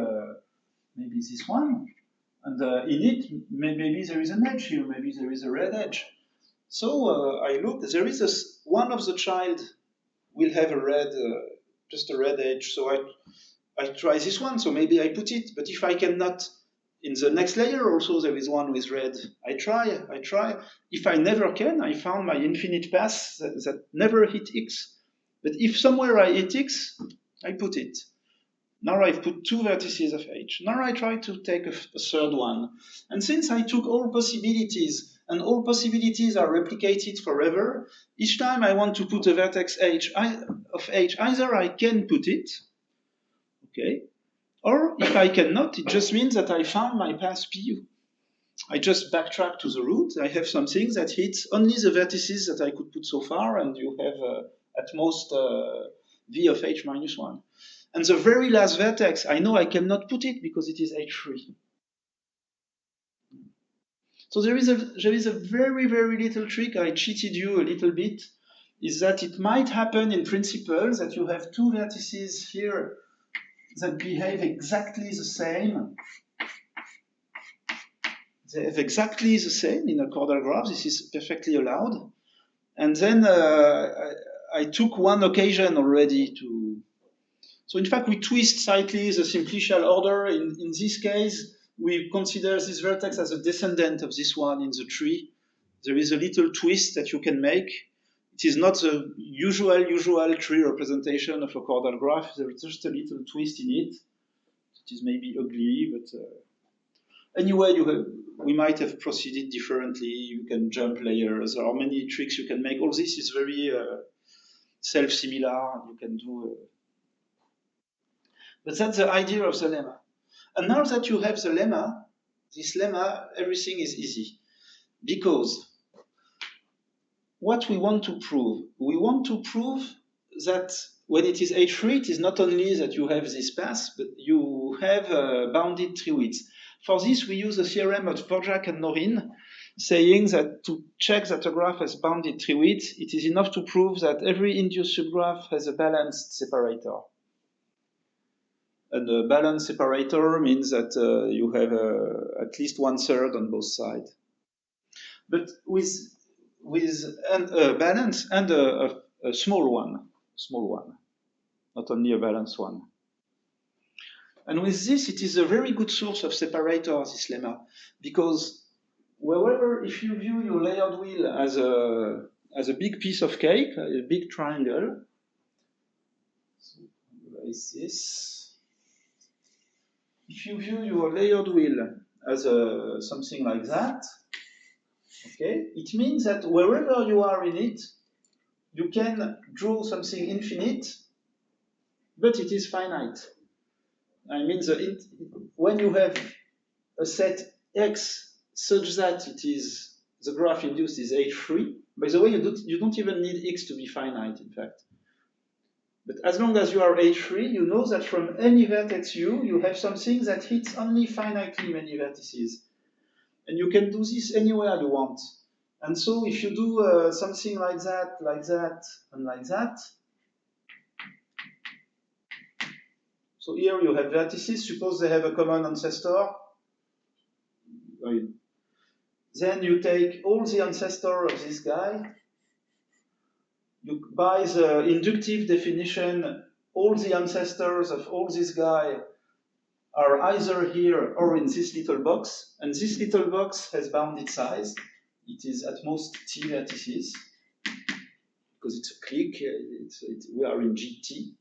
maybe this one. And in it, maybe there is an edge here, maybe there is a red edge. So I look, there is one of the child will have a red, just a red edge. So I try this one, so maybe I put it. But if I cannot, in the next layer also there is one with red. I try. If I never can, I found my infinite path that never hit X. But if somewhere I hit X, I put it. Now I've put two vertices of H. Now I try to take a third one. And since I took all possibilities, and all possibilities are replicated forever, each time I want to put a vertex of H, either I can put it, okay, or if I cannot, it just means that I found my path PU. I just backtrack to the root. I have something that hits only the vertices that I could put so far, and you have at most V of H minus 1. And the very last vertex, I know I cannot put it because it is H3. So there is a very, very little trick. I cheated you a little bit, is that it might happen in principle that you have two vertices here that behave exactly the same. They have exactly the same in a chordal graph. This is perfectly allowed. And then I took one occasion already to. So in fact, we twist slightly the simplicial order. In this case, we consider this vertex as a descendant of this one in the tree. There is a little twist that you can make. It is not the usual tree representation of a chordal graph. There is just a little twist in it. It is maybe ugly, but anyway, we might have proceeded differently. You can jump layers. There are many tricks you can make. All this is very self-similar. You can do. But that's the idea of the lemma. And now that you have the lemma, this lemma, everything is easy. Because what we want to prove that when it is H3, it is not only that you have this path, but you have bounded treewidth. For this, we use a theorem of Dvorak and Norin, saying that to check that a graph has bounded treewidth, it is enough to prove that every induced subgraph has a balanced separator. And a balanced separator means that you have at least 1/3 on both sides. But with a balance and a small one, not only a balanced one. And with this, it is a very good source of separator, this lemma, because wherever, if you view your layered wheel as a big piece of cake, a big triangle, so erase this. If you view your layered wheel as something like that, okay, it means that wherever you are in it, you can draw something infinite, but it is finite. I mean, when you have a set X such that it is the graph induced is H3. By the way, you don't even need X to be finite, in fact. But as long as you are H3, you know that from any vertex U, you have something that hits only finitely many vertices. And you can do this anywhere you want. And so if you do something like that, and like that, So here you have vertices. Suppose they have a common ancestor. Then you take all the ancestor of this guy. By the inductive definition, all the ancestors of all this guy are either here or in this little box. And this little box has bounded size. It is at most t vertices, because it's a clique. We are in GT.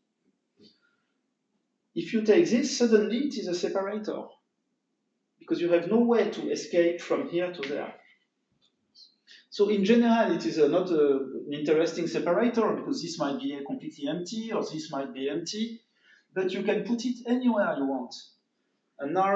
If you take this, suddenly it is a separator, because you have no way to escape from here to there. So in general, it is not an interesting separator, because this might be completely empty, or this might be empty, but you can put it anywhere you want. And now,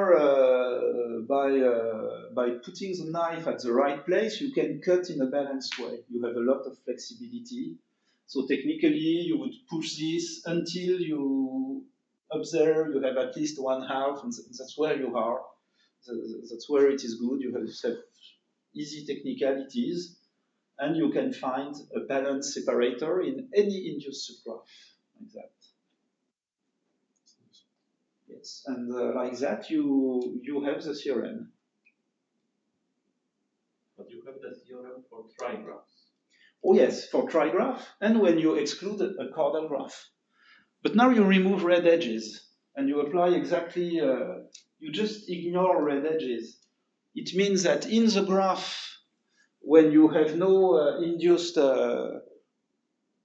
by putting the knife at the right place, you can cut in a balanced way. You have a lot of flexibility. So technically, you would push this until you observe you have at least 1/2, and that's where you are. That's where it is good. You have easy technicalities, and you can find a balanced separator in any induced subgraph, like that. Yes, and like that, you have the theorem. But you have the theorem for trigraphs. Oh yes, for trigraph, and when you exclude a chordal graph. But now you remove red edges, and you apply exactly, you just ignore red edges. It means that in the graph, when you have no induced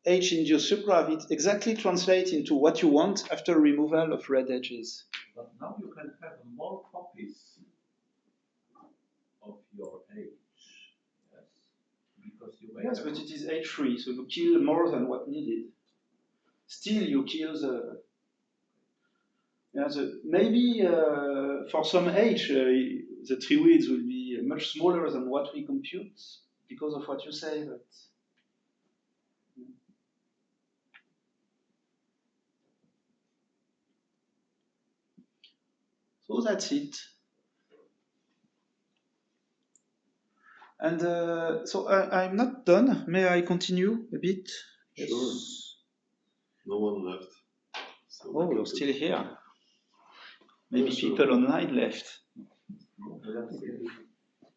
H-induced subgraph, it exactly translates into what you want after removal of red edges. But now you can have more copies of your H. Yes, because you make yes, but it is H3, so you kill more than what needed. Still, you kill the. Yeah, maybe for some H, the treewidth will be much smaller than what we compute because of what you say. But so that's it. And so I'm not done. May I continue a bit? Sure. Yes. No one left. So Oh, you're still here. Maybe people online left.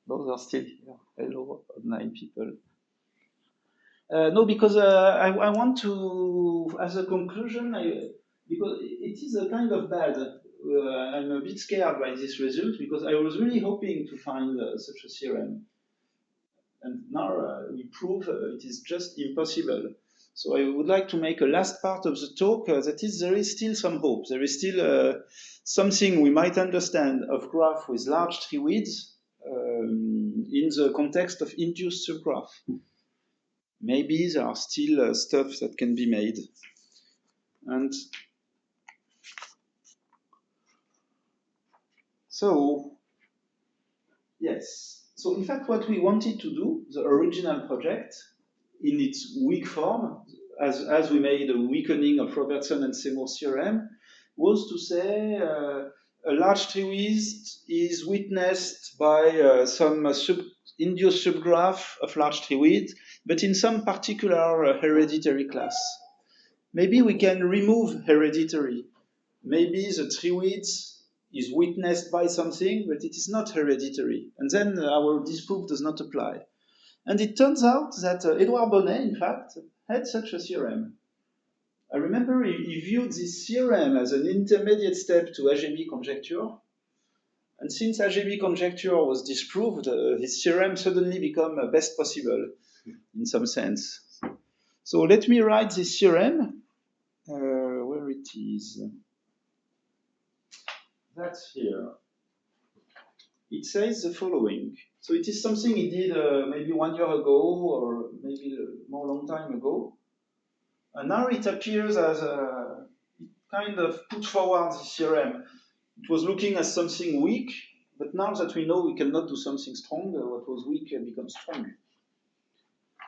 Those are still here. Hello, online people. No, because I want to, as a conclusion, because it is a kind of bad. I'm a bit scared by this result, because I was really hoping to find such a theorem. And now we prove it is just impossible. So I would like to make a last part of the talk, that is, there is still some hope. There is still something we might understand of graph with large treewidths in the context of induced subgraph. Maybe there are still stuff that can be made. And so, yes. So in fact, what we wanted to do, the original project, in its weak form, as we made a weakening of Robertson and Seymour's theorem, was to say a large treewidth is witnessed by some induced subgraph of large treewidth, but in some particular hereditary class. Maybe we can remove hereditary. Maybe the treewidth is witnessed by something, but it is not hereditary. And then our disproof does not apply. And it turns out that Édouard Bonnet, in fact, had such a theorem. I remember he viewed this theorem as an intermediate step to AGB conjecture. And since AGB conjecture was disproved, his theorem suddenly became best possible, in some sense. So let me write this theorem. Where it is. That's here. It says the following. So it is something he did maybe 1 year ago, or maybe a more long time ago. And now it appears as a kind of put forward this theorem. It was looking at something weak, but now that we know we cannot do something strong, what was weak becomes strong.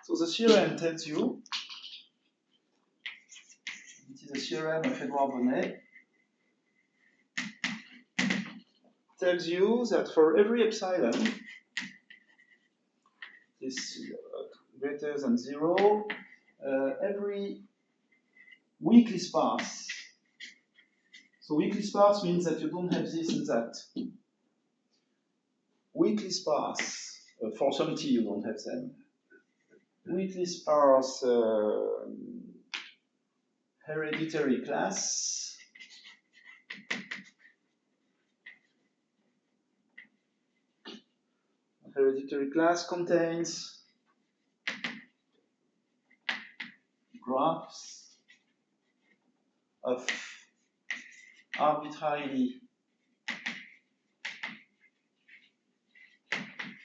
So the theorem tells you, it is a theorem of Édouard Bonnet, tells you that for every epsilon, is greater than 0, every weakly sparse. So So weakly sparse means that you don't have this and that. Weakly sparse, for some T you don't have them. Weakly sparse hereditary class. Hereditary class contains graphs of arbitrarily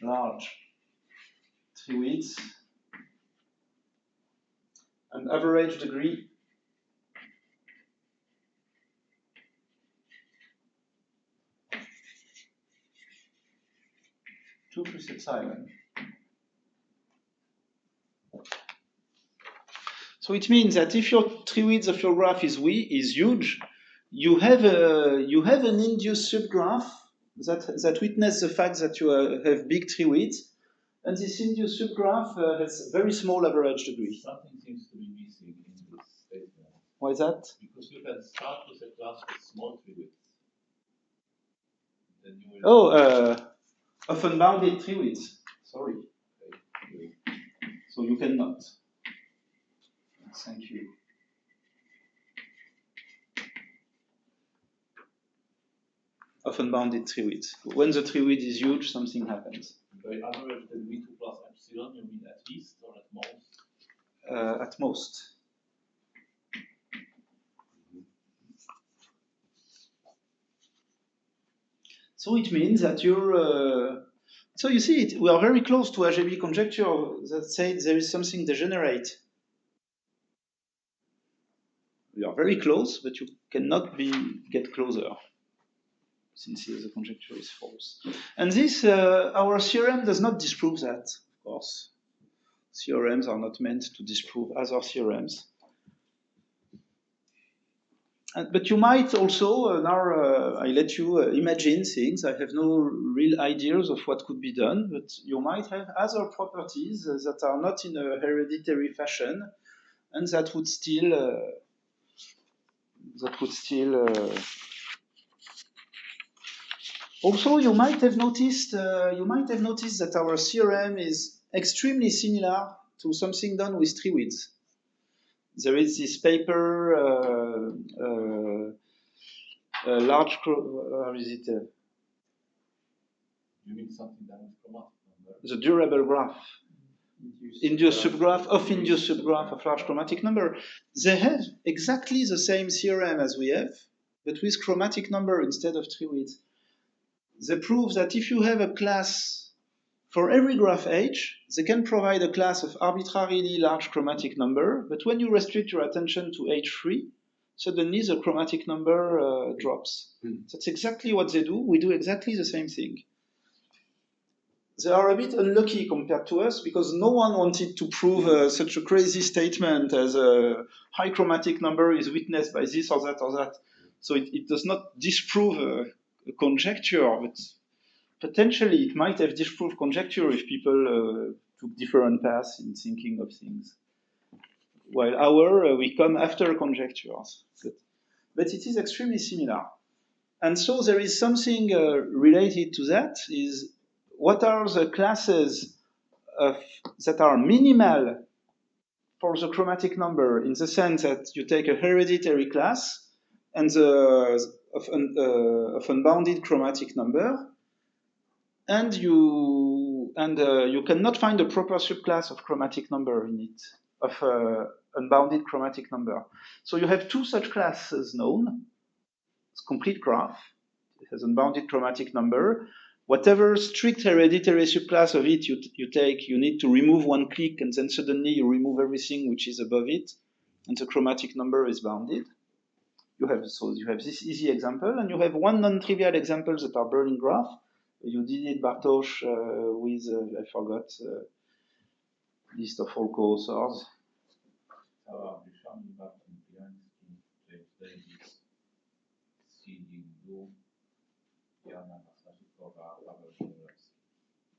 large treewidths and average degree two plus epsilon. So it means that if your treewidth of your graph is huge, you have an induced subgraph that witness the fact that you have big treewidth, and this induced subgraph has very small average degree. Something seems to be missing in this statement. Why is that? Because you can start with a class with small treewidth. Then you will Of unbounded treewidth. Sorry. Okay. So you cannot. Thank you. Of unbounded treewidth. When the treewidth is huge, something happens. By average degree 2 plus epsilon, you mean at least or at most? At most. So it means that you're. So you see, we are very close to AGB conjecture that says there is something degenerate. We are very close, but you cannot get closer, since here the conjecture is false. And this, our theorem does not disprove that, of course. Theorems are not meant to disprove other theorems. But you might also, now I let you imagine things. I have no real ideas of what could be done, but you might have other properties that are not in a hereditary fashion, and that would still Also, you might have noticed that our theorem is extremely similar to something done with treewidths. There is this paper, large. How is it? You mean something done with chromatic number? The durable graph. Induced subgraph of large chromatic number. They have exactly the same theorem as we have, but with chromatic number instead of treewidth. They prove that if you have a class for every graph H, they can provide a class of arbitrarily large chromatic number, but when you restrict your attention to H3, suddenly the chromatic number drops. That's exactly what they do. We do exactly the same thing. They are a bit unlucky compared to us because no one wanted to prove such a crazy statement as a high chromatic number is witnessed by this or that or that. So it does not disprove a conjecture, but potentially it might have disproved conjecture if people took different paths in thinking of things. While we come after conjectures. But it is extremely similar. And so there is something related to that is what are the classes that are minimal for the chromatic number in the sense that you take a hereditary class and of unbounded chromatic number, and you cannot find a proper subclass of chromatic number in it, of unbounded chromatic number. So you have two such classes known. It's complete graph. It has unbounded chromatic number. Whatever strict hereditary subclass of it you take, you need to remove one click, and then suddenly you remove everything which is above it, and the chromatic number is bounded. You have this easy example, and you have one non-trivial example that are Berlin graph. You did it, Bartosz, with I forgot list of all co-authors.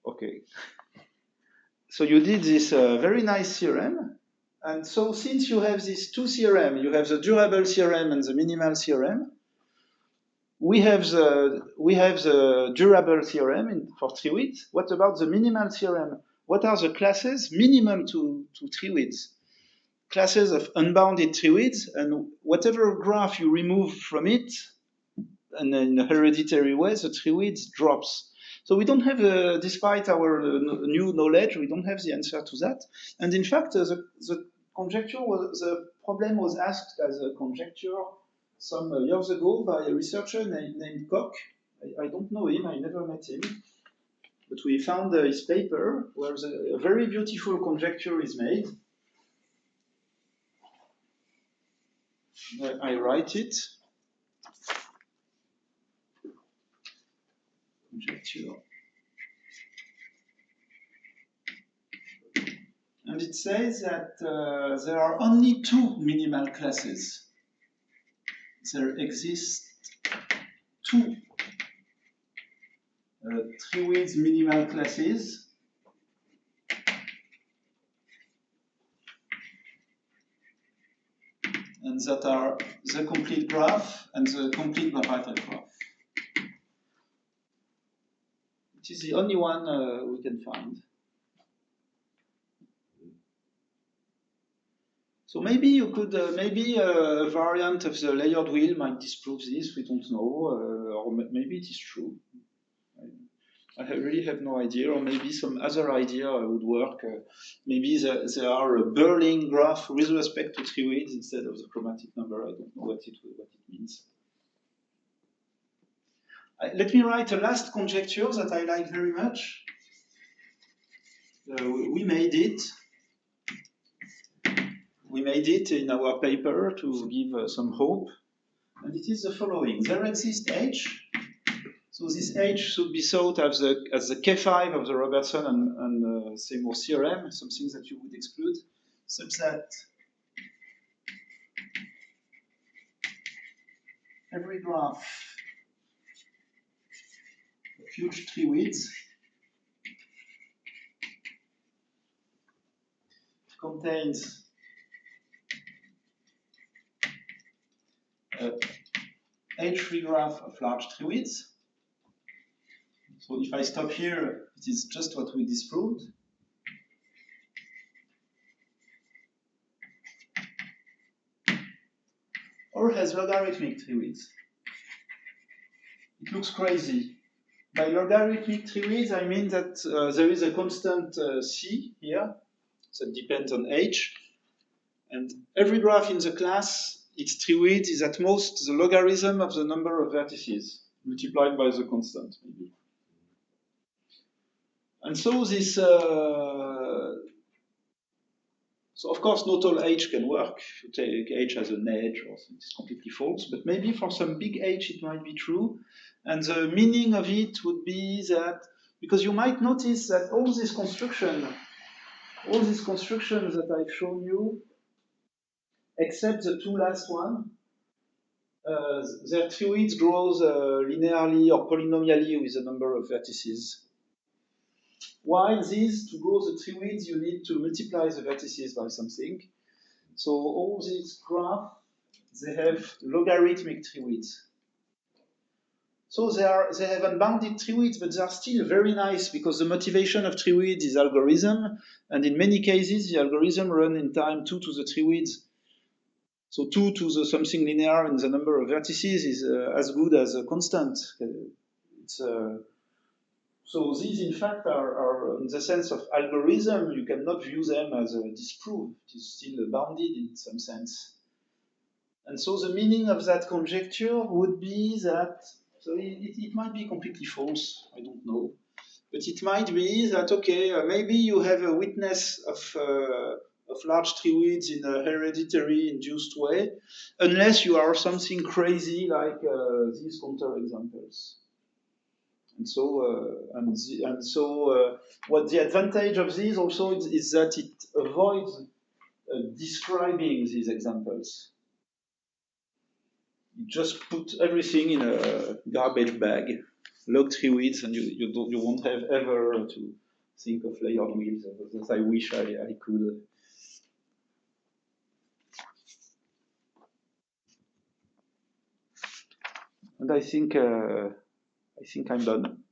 Okay. So you did this very nice theorem. And so since you have these two theorems, you have the durable theorem and the minimal theorem, we have the durable theorem for treewidth. What about the minimal theorem? What are the classes minimal to treewidth? Classes of unbounded treewidth, and whatever graph you remove from it, and in a hereditary way, the treewidth drops. So we don't have, despite our new knowledge, we don't have the answer to that. And in fact, the problem was asked as a conjecture some years ago by a researcher named Koch. I don't know him, I never met him. But we found his paper where a very beautiful conjecture is made. I write it. Conjecture. And it says that there are only two minimal classes. There exist two treewidth minimal classes. And that are the complete graph and the complete bipartite graph. It is the only one we can find. So maybe you could, maybe a variant of the layered wheel might disprove this. We don't know, or maybe it is true. I really have no idea, or maybe some other idea would work. Maybe there are a Berlin graph with respect to treewidth instead of the chromatic number. I don't know what it means. Let me write a last conjecture that I like very much. We made it. We made it in our paper to give some hope. And it is the following. There exists H. So this H should be thought as the K5 of the Robertson and Seymour theorem, something that you would exclude, such that every graph of huge treewidth contains H3 graph of large treewidth. So if I stop here, it is just what we disproved. Or has logarithmic treewidth. It looks crazy. By logarithmic treewidth, I mean that there is a constant C here that depends on H. And every graph in the class, its treewidth is at most the logarithm of the number of vertices, multiplied by the constant, maybe. And so this, so of course not all H can work. If you take H as an edge, or it's completely false, but maybe for some big H it might be true. And the meaning of it would be that, because you might notice that all these constructions that I've shown you, except the two last ones, their treewidth grows linearly or polynomially with the number of vertices. While these, to grow the treewidth, you need to multiply the vertices by something. So all these graphs, they have logarithmic treewidth. So they have unbounded treewidth, but they are still very nice because the motivation of treewidth is algorithm, and in many cases the algorithm run in time 2 to the treewidth. So 2 to the something linear in the number of vertices is as good as a constant. So these, in fact, are in the sense of algorithm, you cannot view them as disproved. It is still bounded in some sense. And so the meaning of that conjecture would be that, so it might be completely false, I don't know. But it might be that, okay, maybe you have a witness of large treewidth in a hereditary induced way, unless you are something crazy like these counterexamples. And so, what the advantage of these also is that it avoids describing these examples. You just put everything in a garbage bag, log treewidth, and you won't have ever to think of layered wheels. That I wish I could. And I think I'm done.